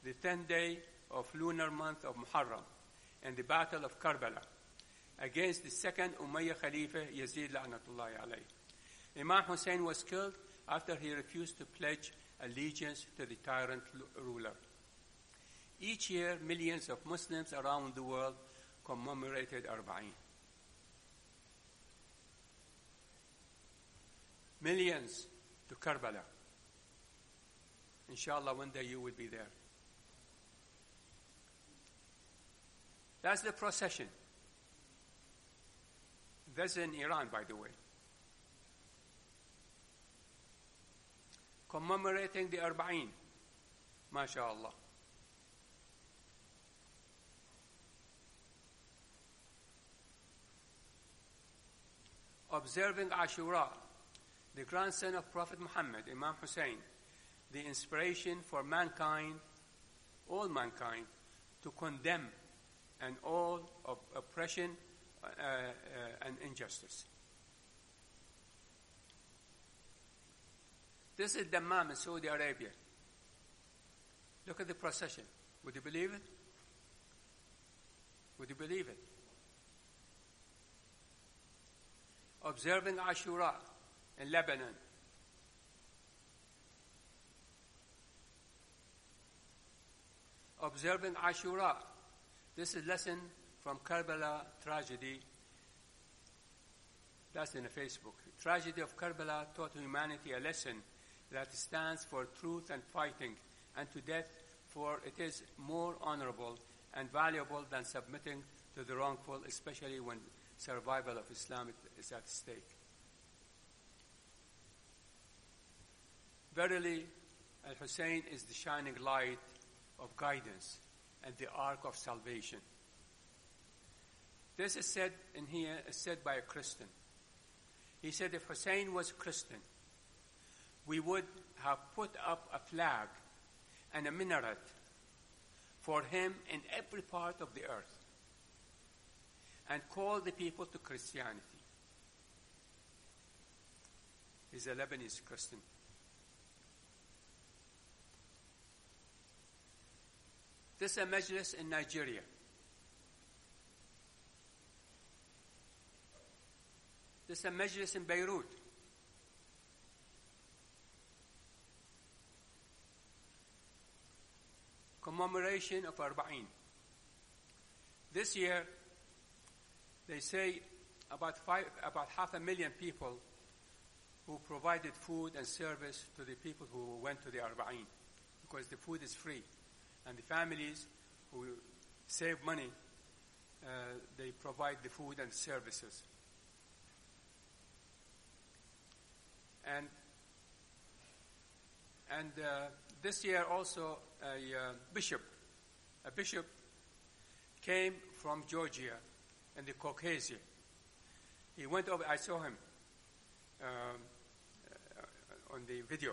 the 10th day of lunar month of Muharram, in the Battle of Karbala, against the second Umayyad Khalifa Yazid La'natullahi alayh. Imam Hussein was killed after he refused to pledge allegiance to the tyrant ruler. Each year, millions of Muslims around the world commemorated Arbaeen. Millions to Karbala. Inshallah, one day you will be there. That's the procession. That's in Iran, by the way. Commemorating the Arbaeen. MashaAllah. Observing Ashura, the grandson of Prophet Muhammad, Imam Hussein, the inspiration for mankind, all mankind, to condemn and all of oppression and injustice. This is Dammam in Saudi Arabia. Look at the procession. Would you believe it? Would you believe it? Observing Ashura in Lebanon. Observing Ashura. This is a lesson from Karbala tragedy. That's in the Facebook. The tragedy of Karbala taught humanity a lesson that stands for truth and fighting, and to death, for it is more honorable and valuable than submitting to the wrongful, especially when survival of Islam is at stake. Verily, Al-Hussein is the shining light of guidance and the ark of salvation. This is said in here, is said by a Christian. He said, if Hussein was a Christian, we would have put up a flag and a minaret for him in every part of the earth and call the people to Christianity. He's a Lebanese Christian. This is a majlis in Nigeria. This is a majlis in Beirut. Commemoration of Arbaeen. This year, they say about 500,000 people who provided food and service to the people who went to the Arbaeen, because the food is free. And the families who save money, they provide the food and services. And this year also a bishop came from Georgia in the Caucasia. He went over, I saw him on the video.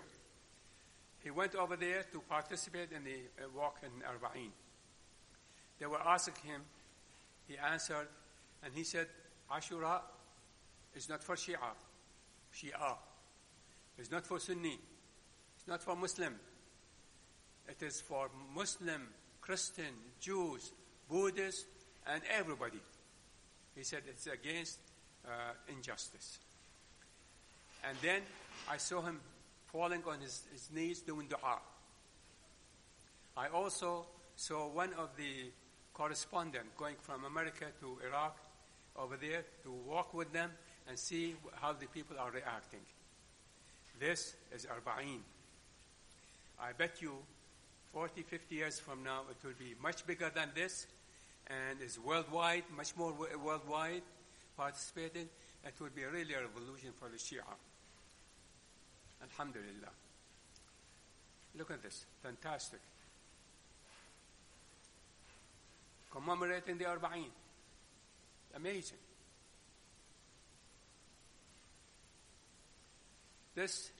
He went over there to participate in the walk in Arbaeen. They were asking him, he answered, and he said, Ashura is not for Shia. It's not for Sunni. It's not for Muslim. It is for Muslim, Christian, Jews, Buddhists, and everybody. He said it's against injustice. And then I saw him falling on his knees doing dua. I also saw one of the correspondents going from America to Iraq over there to walk with them and see how the people are reacting. This is Arbaeen. I bet you 40, 50 years from now it will be much bigger than this and is worldwide, much more worldwide participating. It will be really a revolution for the Shia. Alhamdulillah. Look at this. Fantastic. Commemorating the Arbaeen. Amazing. This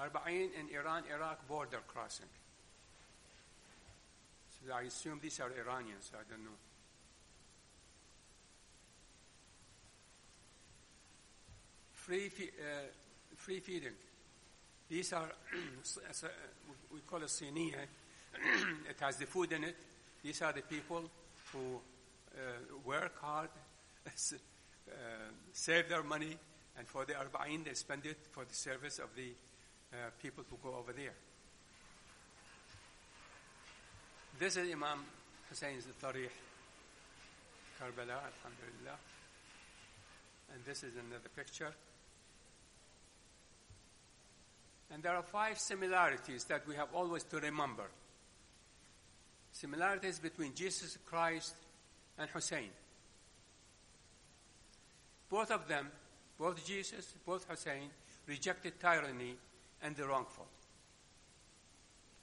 Arbaeen in Iran-Iraq border crossing. So I assume these are Iranians. I don't know. Free feeding. These are, we call it siniya. It has the food in it. These are the people who work hard, save their money, and for the Arbaeen they spend it for the service of the people who go over there. This is Imam Hussein's Tariq, Karbala, alhamdulillah. And this is another picture. And there are 5 similarities that we have always to remember. Similarities between Jesus Christ and Hussein. Both of them, both Jesus, both Hussein, rejected tyranny and the wrongful.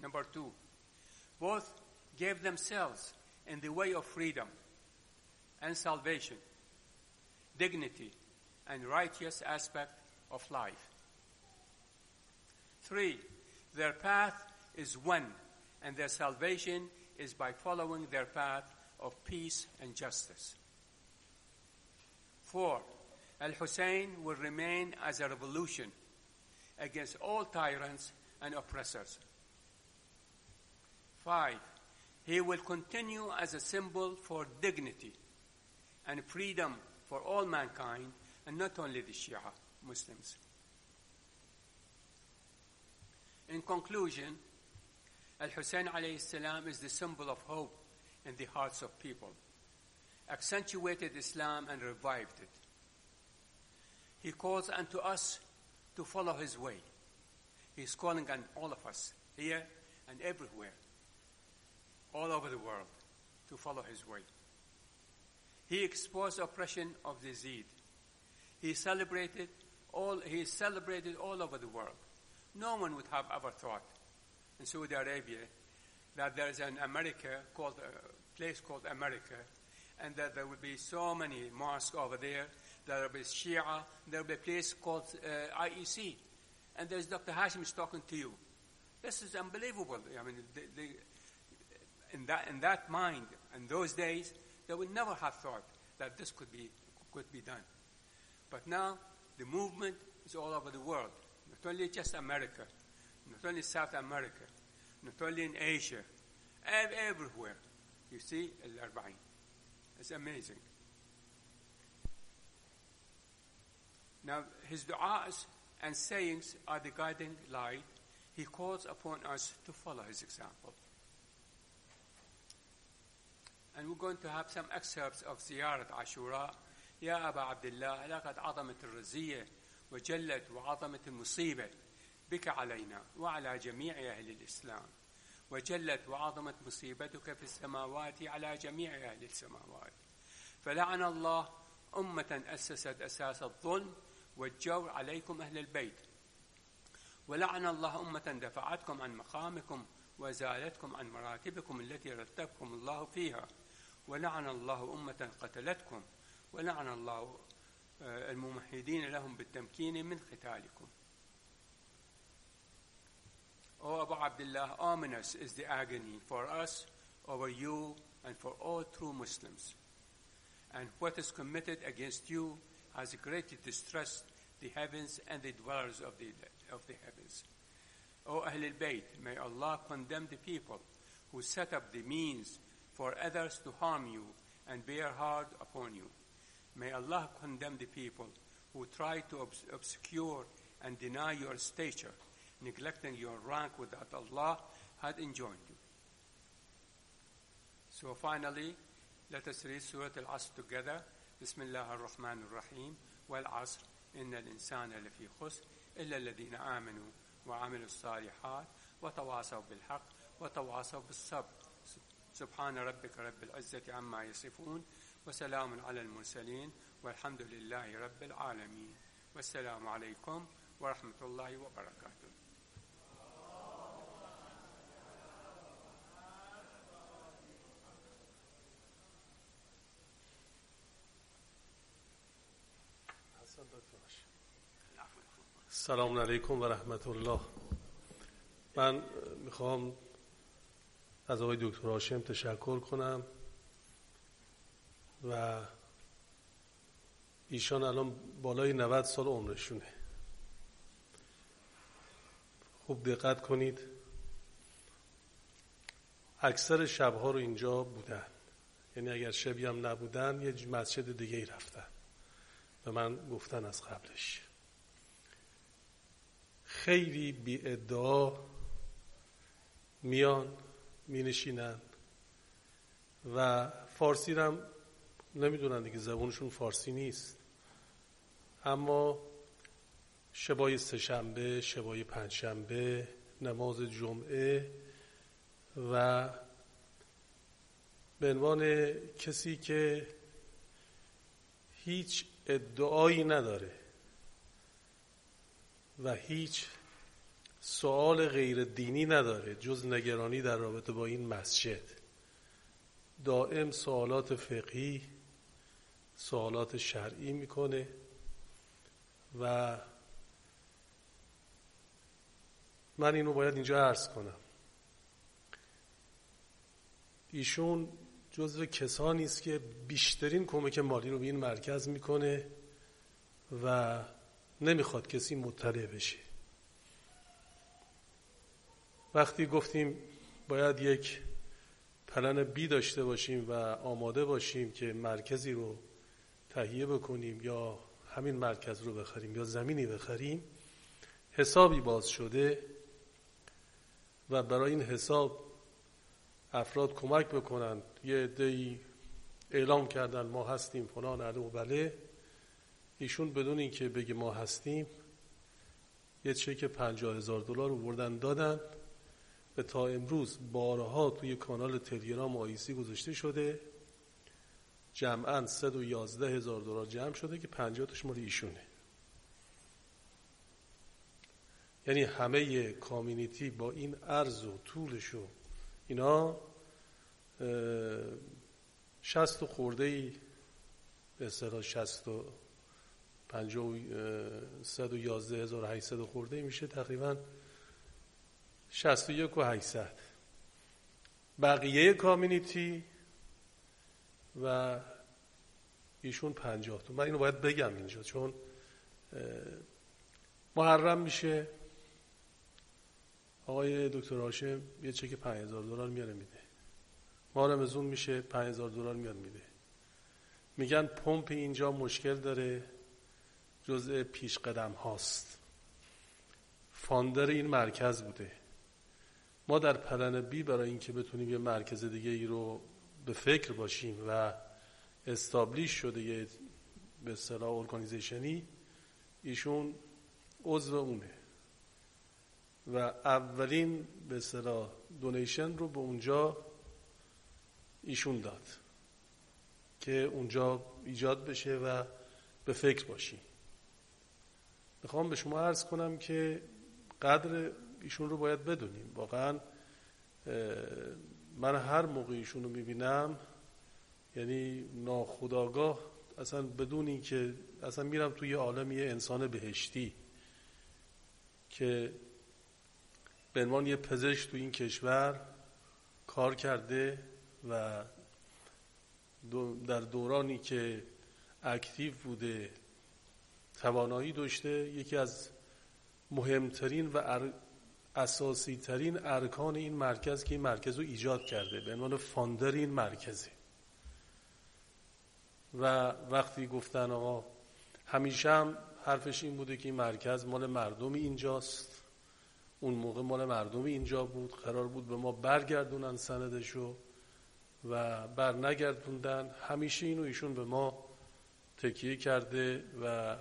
Number 2, both gave themselves in the way of freedom and salvation, dignity, and righteous aspect of life. 3, their path is one, and their salvation is by following their path of peace and justice. 4, Al-Hussein will remain as a revolution against all tyrants and oppressors. 5, he will continue as a symbol for dignity and freedom for all mankind, and not only the Shia Muslims. In conclusion, Al-Hussein alayhi salam is the symbol of hope in the hearts of people, accentuated Islam and revived it. He calls unto us to follow his way. He's calling on all of us, here and everywhere, all over the world, to follow his way. He exposed oppression of the Yazid. He is celebrated all over the world. No one would have ever thought in Saudi Arabia that there is a place called America, and that there would be so many mosques over there. There will be Shia. There will be a place called IEC, and there's Dr. Hashim is talking to you. This is unbelievable. I mean, in that mind, in those days, they would never have thought that this could be done. But now the movement is all over the world. Not only just America, not only South America, not only in Asia, everywhere. You see, Al-Arbaeen. It's amazing. Now, his du'as and sayings are the guiding light. He calls upon us to follow his example. And we're going to have some excerpts of Ziyarat Ashura. يا أبا عبد الله لقد عظمت الرزية وجلت وعظمت المصيبة بك علينا وعلى جميع أهل الإسلام وجلت وعظمت مصيبتك في السماوات على جميع أهل السماوات فلعن الله أمة أسست أساس الظلم والجور عليكم أهل البيت ولعن الله أمة دفعتكم عن مقامكم وزالتكم عن مراتبكم التي رتبكم الله فيها ولعن الله أمة قتلتكم ولعن الله الممهدين لهم بالتمكين من قتالكم. O Abu Abdullah, ominous is the agony for us over you and for all true Muslims. And what is committed against you has greatly distressed the heavens and the dwellers of the heavens. O Ahl al-Bayt, may Allah condemn the people who set up the means for others to harm you and bear hard upon you. May Allah condemn the people who try to obscure and deny your stature, neglecting your rank with that Allah had enjoined you. So finally, let us read Surah Al-Asr together. Bismillah ar-Rahman ar-Rahim. Wal-Asr, inna al-insana lafi khusr, illa alladhina amanu wa amilu as-salihat wa tawasaw bil-haqq wa tawasaw bis-sabr. Subhana rabbika rabbil izzati amma yasifun wa salamun ala al-mursalin walhamdulillahi rabbil alamin. Wassalamu alaykum wa rahmatullahi wa barakatuh. سلام علیکم و رحمت الله. من میخوام از آقای دکتر هاشم تشکر کنم و ایشان الان بالای 90 سال عمرشونه. خوب دقت کنید، اکثر شبها رو اینجا بودن، یعنی اگر شبی هم نبودن یه مسجد دیگه ای رفتن، به من گفتن از قبلش. خیلی بی ادعا میان می نشینن و فارسی هم نمیدونن دیگه، زبانشون فارسی نیست، اما شبای سه‌شنبه، شبای پنجشنبه، نماز جمعه و به عنوان کسی که هیچ ادعایی نداره و هیچ سوال غیر دینی نداره جز نگرانی در رابطه با این مسجد، دائم سوالات فقهی، سوالات شرعی میکنه و من اینو باید اینجا عرض کنم. ایشون جزو کسانی است که بیشترین کمک مالی رو به این مرکز میکنه و نمیخواد کسی مطلع بشه. وقتی گفتیم باید یک پلن بی داشته باشیم و آماده باشیم که مرکزی رو تهیه بکنیم یا همین مرکز رو بخریم یا زمینی بخریم، حسابی باز شده و برای این حساب افراد کمک بکنن. یه عده‌ای اعلام کردن ما هستیم فلان علی و بله. ایشون بدون این که بگه ما هستیم یه چک $50,000 رو بردن دادن و تا امروز بارها توی کانال تلگرام IEC گذاشته شده. جمعاً $111,000 جمع شده که 50 تاش مال ایشونه. یعنی همه کامیونیتی با این عرض و طولش و اینا 60 خورده‌ای به اصطلاح 111,800 خورده میشه، تقریبا 61,800 بقیه کامیونیتی و ایشون 50 تا. من اینو باید بگم اینجا چون محرم میشه. آقای دکتر هاشم یه چک $5,000 میاره میده، ما رمضون میشه $5,000 میاد میده. میگن پمپ اینجا مشکل داره، جزء پیش قدم هاست. فاندر این مرکز بوده. ما در پلن بی برای اینکه بتونیم یه مرکز دیگه ای رو به فکر باشیم و استابلیش شده یه به اصطلاح ارگانیزیشنی، ایشون عضو اونه و اولین به اصطلاح دونیشن رو به اونجا ایشون داد که اونجا ایجاد بشه و به فکر باشیم. میخوام به شما عرض کنم که قدر ایشون رو باید بدونیم. واقعا من هر موقع ایشون رو میبینم، یعنی ناخودآگاه اصلا بدون این که اصلا میرم توی عالم یه انسان بهشتی که به عنوان یه پزشک تو این کشور کار کرده و در دورانی که اکتیو بوده توانایی داشته یکی از مهمترین و اساسی ترین ارکان این مرکز که این مرکز رو ایجاد کرده به عنوان فاندر این مرکزه. و وقتی گفتن آقا همیشه هم حرفش این بوده که این مرکز مال مردم اینجاست، اون موقع مال مردم اینجا بود، قرار بود به ما برگردونن سندشو و بر نگردوندن. همیشه اینو ایشون به ما تکیه کرده و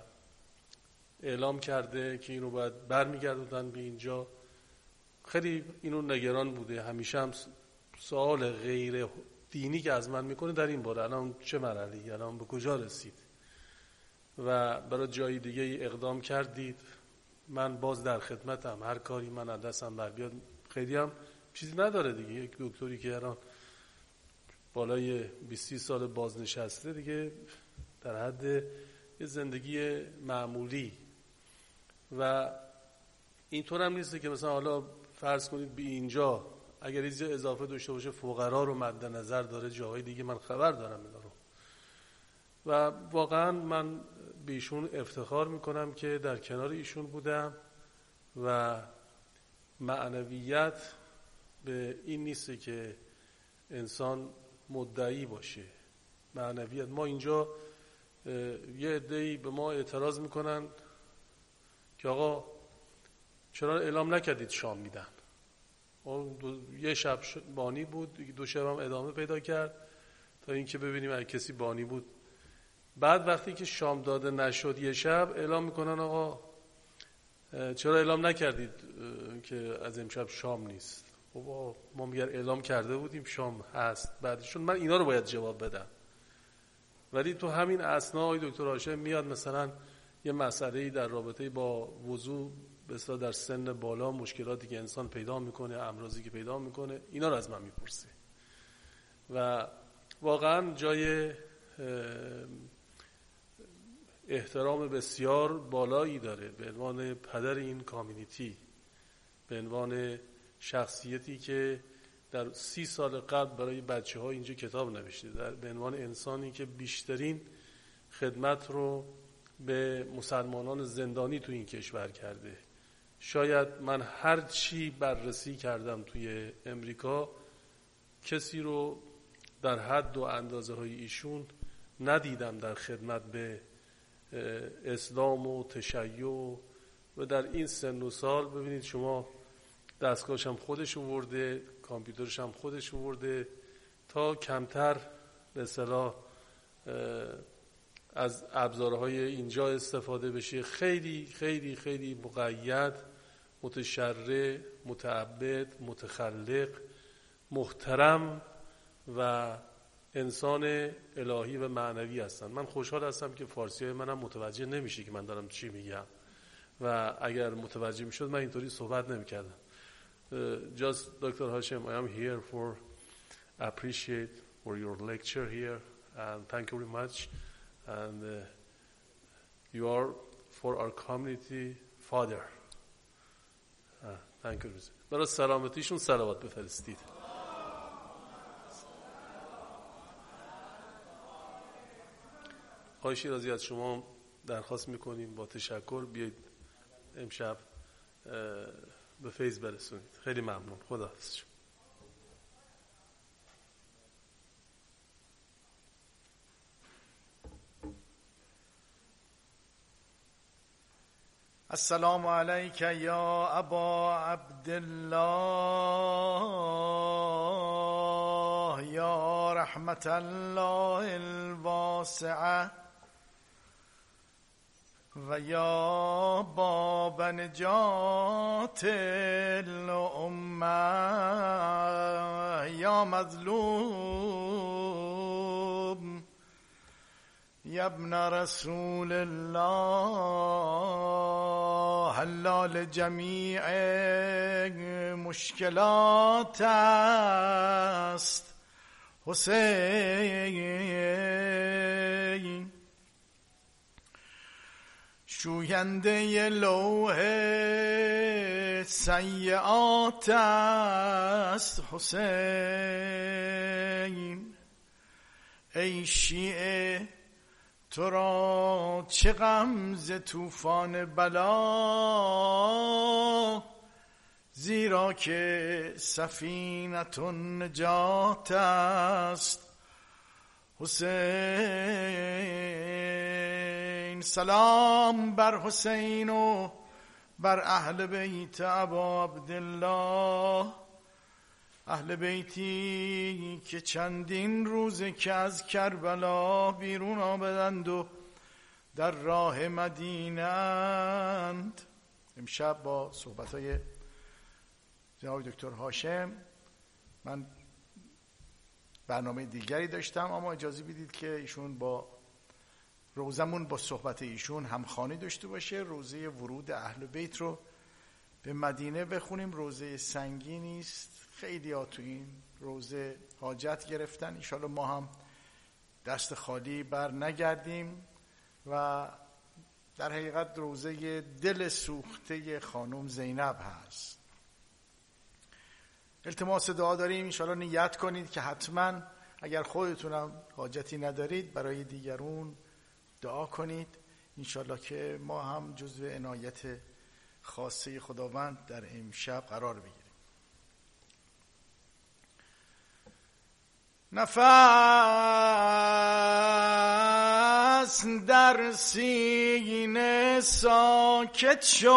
اعلام کرده که اینو باید برمیگردوندن به اینجا. خیلی اینو نگران بوده، همیشه هم سوال غیر دینی که از من میکنه در این باره الان چه مرحله‌ای، الان به کجا رسید و برای جای دیگه ای اقدام کردید. من باز در خدمتم، هر کاری من از دستم بر بیاد. خیلی هم چیزی نداره دیگه، یک دکتری که الان بالای 20 سال بازنشسته دیگه در حد یه زندگی معمولی و اینطور هم نیست که مثلا حالا فرض کنید به اینجا اگر یه اضافه داشته باشه فقرا رو مد نظر داره، جاهای دیگه من خبر دارم اینا رو. و واقعا من به ایشون افتخار میکنم که در کنار ایشون بودم و معنویت به این نیست که انسان مدعی باشه. معنویت، ما اینجا یه عده‌ای به ما اعتراض میکنن که آقا چرا اعلام نکردید شام میدن؟ یه شب بانی بود، 2 شب هم ادامه پیدا کرد تا اینکه ببینیم اگه کسی بانی بود. بعد وقتی که شام داده نشد یه شب اعلام میکنن آقا چرا اعلام نکردید که از امشب شام نیست؟ بابا ما میگن اعلام کرده بودیم شام هست. بعدشون من اینا رو باید جواب بدم، ولی تو همین اثنا آقای دکتر هاشم میاد مثلا یه مسئله‌ای در رابطه با وضو بسیار در سن بالا، مشکلاتی که انسان پیدا میکنه، امراضی که پیدا میکنه، اینا رو از من میپرسه و واقعا جای احترام بسیار بالایی داره به عنوان پدر این کامیونیتی، به عنوان شخصیتی که در 30 سال قبل برای بچه ها اینجا کتاب نوشته، به عنوان انسانی که بیشترین خدمت رو به مسلمانان زندانی تو این کشور کرده. شاید من هر چی بررسی کردم توی امریکا کسی رو در حد و اندازه های ایشون ندیدم در خدمت به اسلام و تشیع و در این سن و سال. ببینید شما دستگاهش هم خودش آورده، کامپیوترش هم خودش آورده تا کمتر به اصطلاح از ابزارهای اینجا استفاده بشه. خیلی خیلی خیلی مقید، متشرع، متعبد، متخلق، محترم و انسان الهی و معنوی هستن. من خوشحال هستم که فارسی های منم متوجه نمیشه که من دارم چی میگم و اگر متوجه میشد من اینطوری صحبت نمیکردم. Just Dr. Hashim, I am here for appreciate for your lecture here and thank you very much. And you are for our community father. Thank you. برای سلامتیشون صلوات بفرستید. آقای شیرازی از شما درخواست میکنیم با تشکر بیایید امشب به فیض برسونید. خیلی ممنون. خدا حافظ. السلام علیک یا ابا عبدالله یا رحمت الله الواسعه و یا باب نجات الامه یا مظلوم یا ابن رسول الله حلال جمیع مشکلات است حسین، شوینده لوح سیئات است حسین. ای شیعه تو را چه غم ز طوفان بلا، زیرا که سفینة النجات است حسین. سلام بر حسین و بر اهل بیت ابا عبدالله، اهل بیتی که چندین روزه که از کربلا بیرون آمدند و در راه مدینه اند. امشب با صحبت‌های جناب دکتر هاشم من برنامه دیگری داشتم، اما اجازه بدید که ایشون با روزمون با صحبت ایشون همخوانی داشته باشه. روزه ورود اهل بیت رو به مدینه بخونیم. روزه سنگینی است، خیلی ها تو این روزه حاجت گرفتن. انشالله ما هم دست خالی بر نگردیم و در حقیقت روزه دل سوخته خانم زینب هست. التماس دعا داریم، انشالله نیت کنید که حتما اگر خودتونم حاجتی ندارید برای دیگرون دعا کنید، انشالله که ما هم جزو عنایت خاصه خداوند در امشب قرار بگیریم. نفس در سینه ساکت شد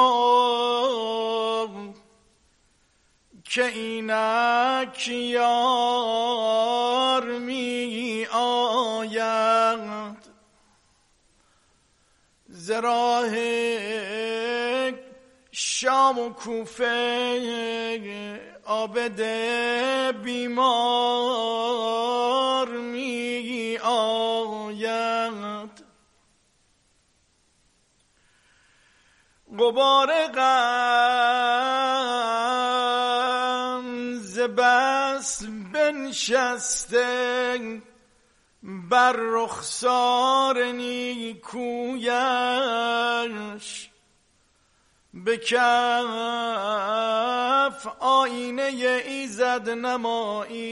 که اینک یار می آید، ز راه شام و کوفه عابد بیمار می آید. غبار غم ز بس بنشسته بر رخسار نیکویش، به کف آینه ایزد نمایی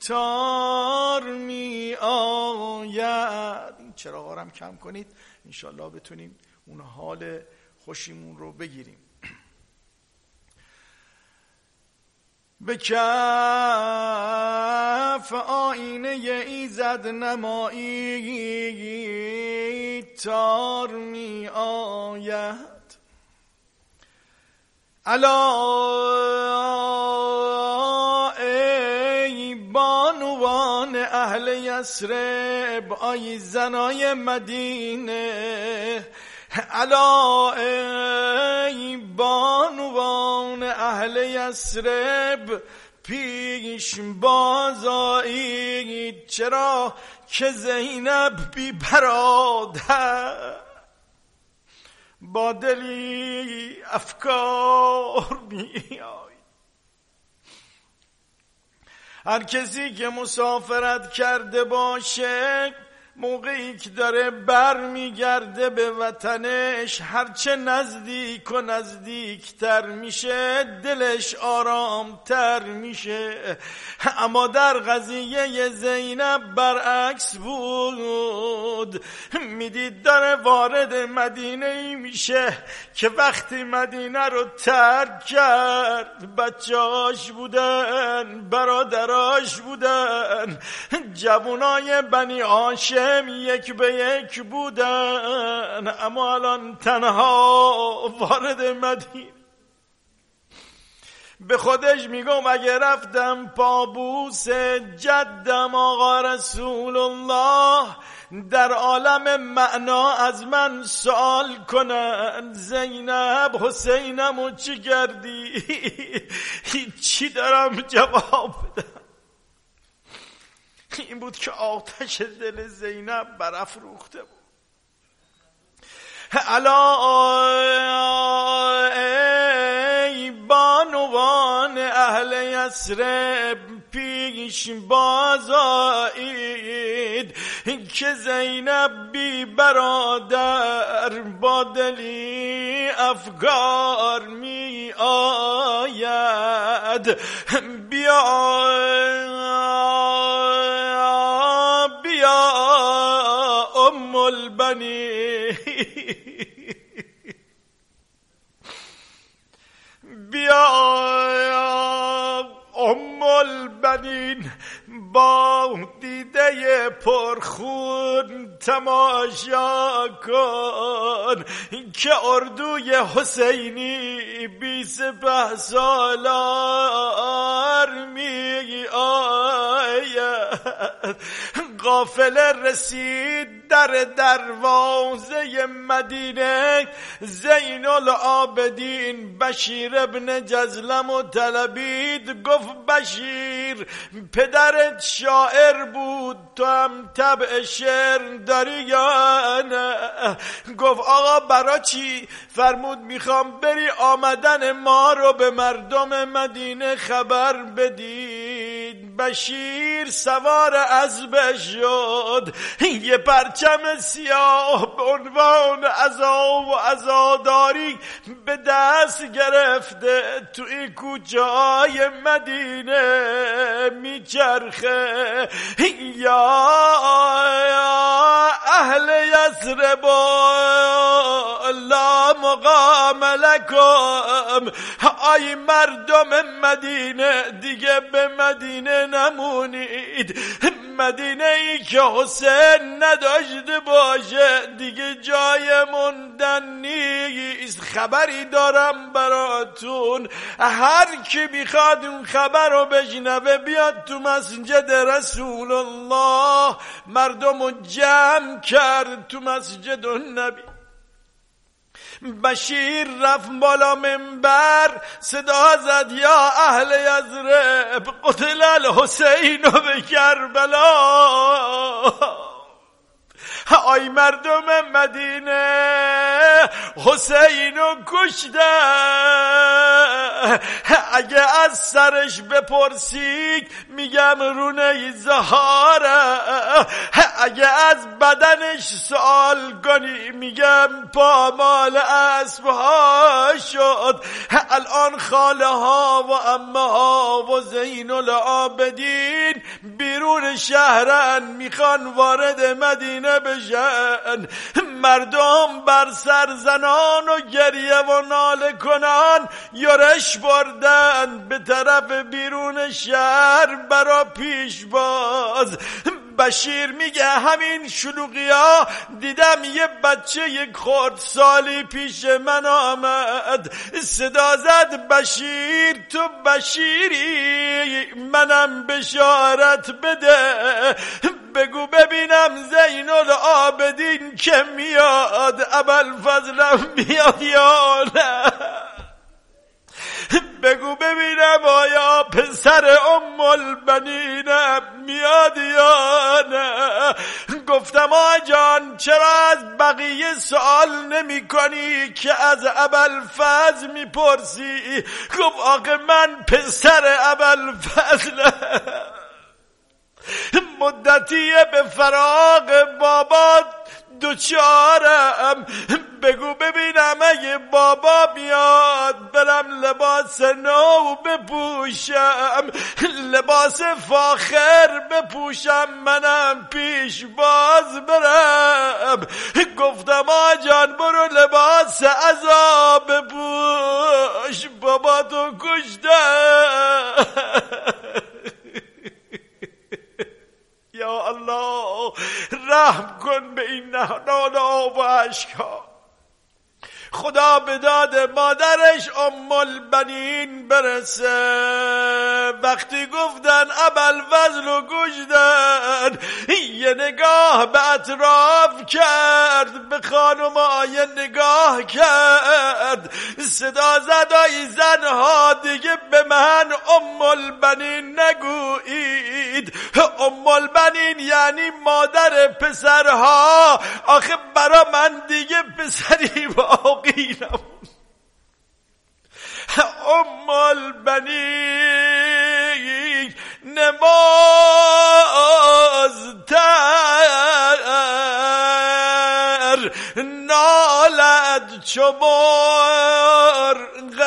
تار می آید. این چراغا رو هم کم کنید انشالله بتونیم اون حال خوشیمون رو بگیریم. به کف آینه ایزد نمایی تار می آید. الا ای بانوان اهل یثرب، آی زنای مدینه، الا ای بانوان اهل یثرب، پیش باز آیید، چرا که زینب بی برادر با دلی افکار می آید. هر کسی که مسافرت کرده باشه موقعی که داره بر میگرده به وطنش، هرچه نزدیک و نزدیکتر میشه دلش آرامتر میشه. اما در قضیه زینب برعکس بود. میدید داره وارد مدینه میشه که وقتی مدینه رو ترک کرد بچه‌هاش بودن، برادراش بودن، جوانای بنی هاشم یک به یک بودن، اما الان تنها وارد مدینه. به خودش میگم اگه رفتم پابوس جدم آقا رسول الله در عالم معنا از من سوال کنن زینب حسینمو چی کردی؟ چی دارم جواب بدم؟ این بود که آتش دل زینب برافروخته بود. الا ای بانوان اهل یثرب پیش باز آیید که زینب بی برادر با دلی افگار می آید. بیا ام البنین، بیا ام البنین، با دیده پرخون تماشا کن که اردوی حسینی بی سپه سالار می آید. قافله رسید در دروازه مدینه. زین العابدین بشیر ابن جزلم و طلبید. گفت بشیر پدرت شاعر بود، تو هم طبع شعر داری یا نه؟ گفت آقا برا چی؟ فرمود میخوام بری آمدن ما رو به مردم مدینه خبر بدید. بشیر سوار اسب شد، یه پرچم سیاه به عنوان عزا و عزاداری به دست گرفته تو این کوچه های مدینه میچرخه. یا اهل یثرب لا مقام لکم، ای مردم مدینه دیگه به مدینه نمونید. مدینه ای که حسین نداشته باشه دیگه جای موندن نیست. خبری دارم براتون، هر کی میخواد اون خبر رو بشنوه بیاد تو مسجد رسول الله. مردم رو جمع کرد تو مسجد النبی. بشیر رفت بالا منبر، صدا زد یا اهل یثرب قتل الحسین به کربلا. آی مردم مدینه حسینو کشته، اگه از سرش بپرسید میگم رونه زهاره، اگه از بدنش سوال کنی میگم پامال اسبها شد. الان خاله ها و عمه ها و زین العابدین بیرون شهرن، میخوان وارد مدینه بشن. مردم بر سر زنان و گریه و ناله کنان یورش بردن به طرف بیرون شهر برا پیش باز. بشیر میگه همین شلوغی ها دیدم یه بچه یک خردسالی پیش من آمد، صدا زد بشیر تو بشیری؟ منم بشارت بده، بگو ببینم زین العابدین که میاد، ابوالفضلم میاد یا نه؟ بگو ببینم آیا پسر ام البنینم میاد یا نه؟ گفتم آقا جان چرا از بقیه سوال نمی کنی که از ابوالفضل میپرسی؟ گفت آقا من پسر ابوالفضلم، مدتیه به فراق بابا دوچارم، بگو ببینم اگه بابا بیاد برم لباس نو بپوشم، لباس فاخر بپوشم منم پیش باز برم. گفتم آجان برو لباس عزا بپوش، بابا تو کشته. یا الله رحم کن به این ناله و اشک‌ها. خدا به داد مادرش ام البنین برسه. وقتی گفتن ابوالفضل رو کشتن، یه نگاه به اطراف کرد، به خانم‌ها یه نگاه کرد، صدا زد ای زنها دیگه به من ام البنین نگویید. ام البنین یعنی مادر پسرها. آخه برا من دیگه پسری باقی نمون. البنین نمازتر نالد چو مرغ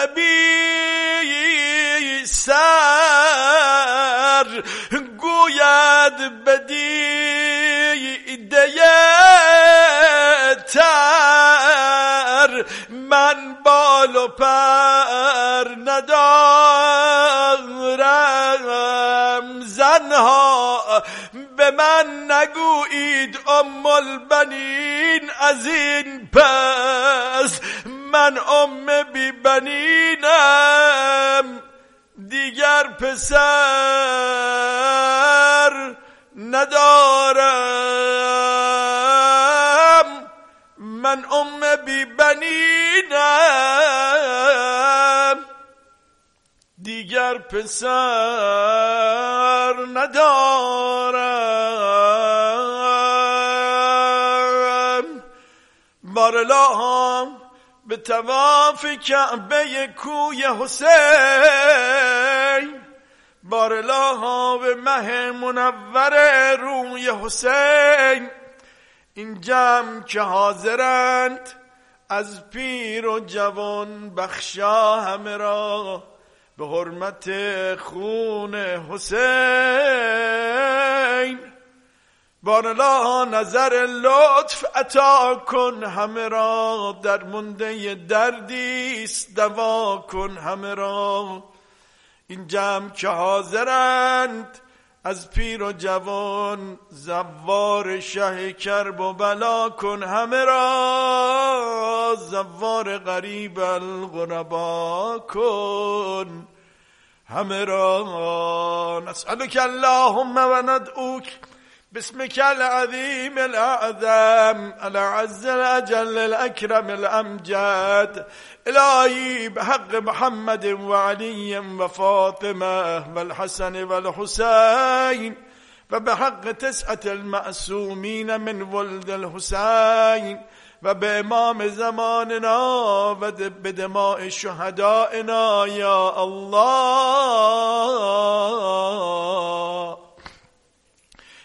سر گوید بدیده تر من بال و پر ندارم. زنها به من نگویید البنین از این پس من بی بنینم دیگر پسر ندارم. من بی بنینم دیگر پسر ندارم. بارالله به طواف کعبه کوی حسین، بارالله به مه منور روی حسین. این جمع که حاضرند از پیر و جوان بخشا همه را به حرمت خون حسین. بارالله نظر لطف عطا کن همه را، در مونده دردیست دوا کن همه را. این جمع که حاضرند از پیر و جوان زوار شه کرب و بلا کن همه را، زوار غریب الغربا کن همه را. نسألك اللهم و ندعوک باسمك العظيم الأعظم الأعز الأجل الأكرم الأمجد. إلهي بحق محمد وعلي وفاطمة والحسن والحسين وبحق 9 المعصومين من ولد الحسين وبإمام زماننا وبدماء شهدائنا يا الله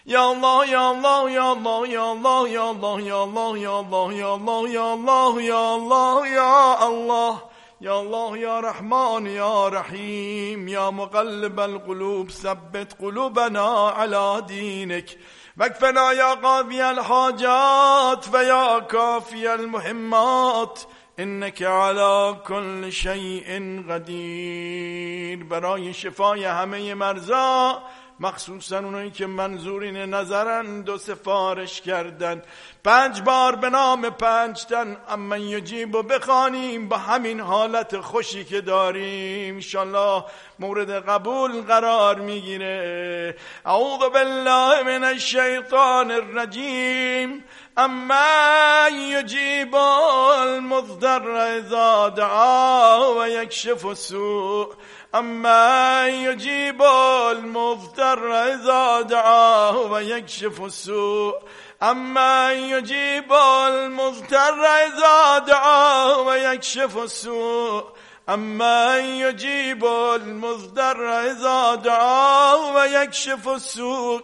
یا الله یا الله یا الله یا الله یا الله یا الله یا الله یا الله یا الله یا الله یا الله یا الله یا رحمان یا رحیم یا مقلب القلوب ثبت قلوبنا على دینک واکفنا یا قاضی الحاجات و یا کافی المهمات انک علی کل شیء قدیر. برای شفای همه مرضا، مخصوصا اونایی که منظورین نظرند و سفارش کردن، 5 بار به نام 5 تن امن یجیب و بخوانیم با همین حالت خوشی که داریم، انشالله مورد قبول قرار میگیره. اعوذ بالله من الشیطان الرجیم. اما یجیب المضطر اذا دعا و یکشف السوء. اما یجیب المضطر اذا دعا و یکشف السوء. اما یجیب المضطر اذا دعا و یکشف السوء. اما یجیب المضطر اذا دعا و یکشف السوء.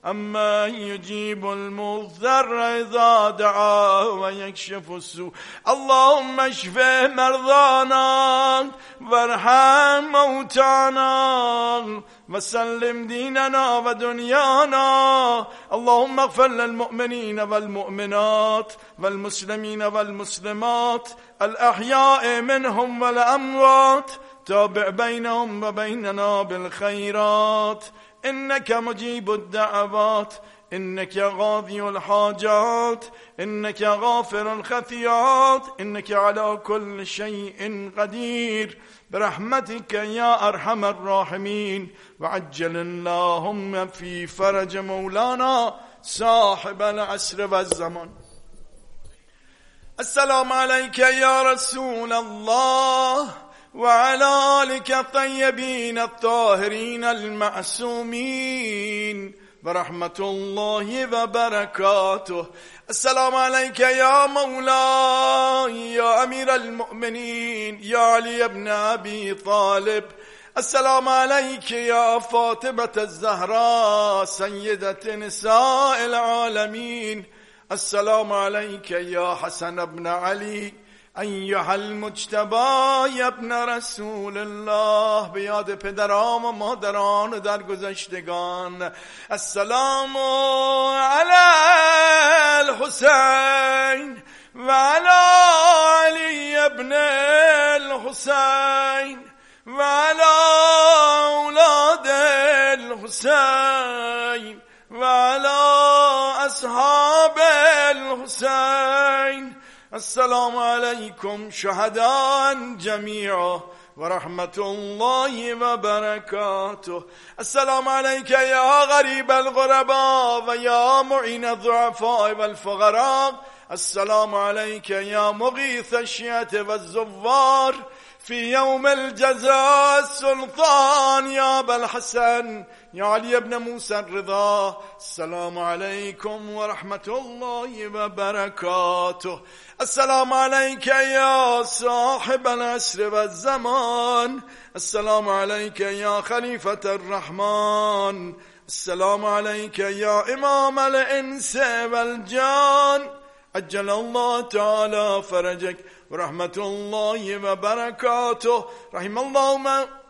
اما یجیب المضطر اذا دعا و یکشف السوء. اللهم اشف مرضانا وارحم موتانا وسلم ديننا ودنيانا. اللهم اغفر للمؤمنين والمؤمنات والمسلمين والمسلمات الأحياء منهم والأموات تابع بينهم وبيننا بالخيرات إنك مجيب الدعوات إنك قاضي الحاجات إنك غافر الخطيئات إنك على كل شيء قدير برحمتك يا أرحم الراحمين. وعجل اللهم في فرج مولانا صاحب العصر والزمان. السلام عليك يا رسول الله وعلى آلك الطيبين الطاهرين المعصومين ورحمة الله وبركاته. السلام عليك يا مولاي يا أمير المؤمنين يا علي بن أبي طالب. السلام عليك يا فاطمة الزهراء سيدة نساء العالمين. السلام عليك يا حسن بن علي أيها المجتبى یا ابن رسول الله. به یاد پدران و مادران در گذشتگان. السلام علی الحسین و علی علی ابن الحسین و علی اولاد الحسین و علی اصحاب الحسین. السلام عليكم شهداء جميعا ورحمة الله وبركاته. السلام عليك يا غريب الغرباء ويا معين الضعفاء والفقراء. السلام عليك يا مغيث الشيعة والزوار في يوم الجزاء السلطان يا أبا الحسن يا علي بن موسى الرضا. السلام عليكم ورحمة الله وبركاته. السلام عليك يا صاحب العصر والزمان. السلام عليك يا خليفة الرحمن. السلام عليك يا إمام الإنس والجان. عجل الله تعالى فرجك ورحمة الله وبركاته. رحم الله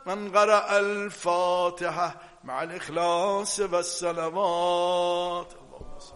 من قرأ الفاتحة مع الإخلاص والصلوات. اللهم صل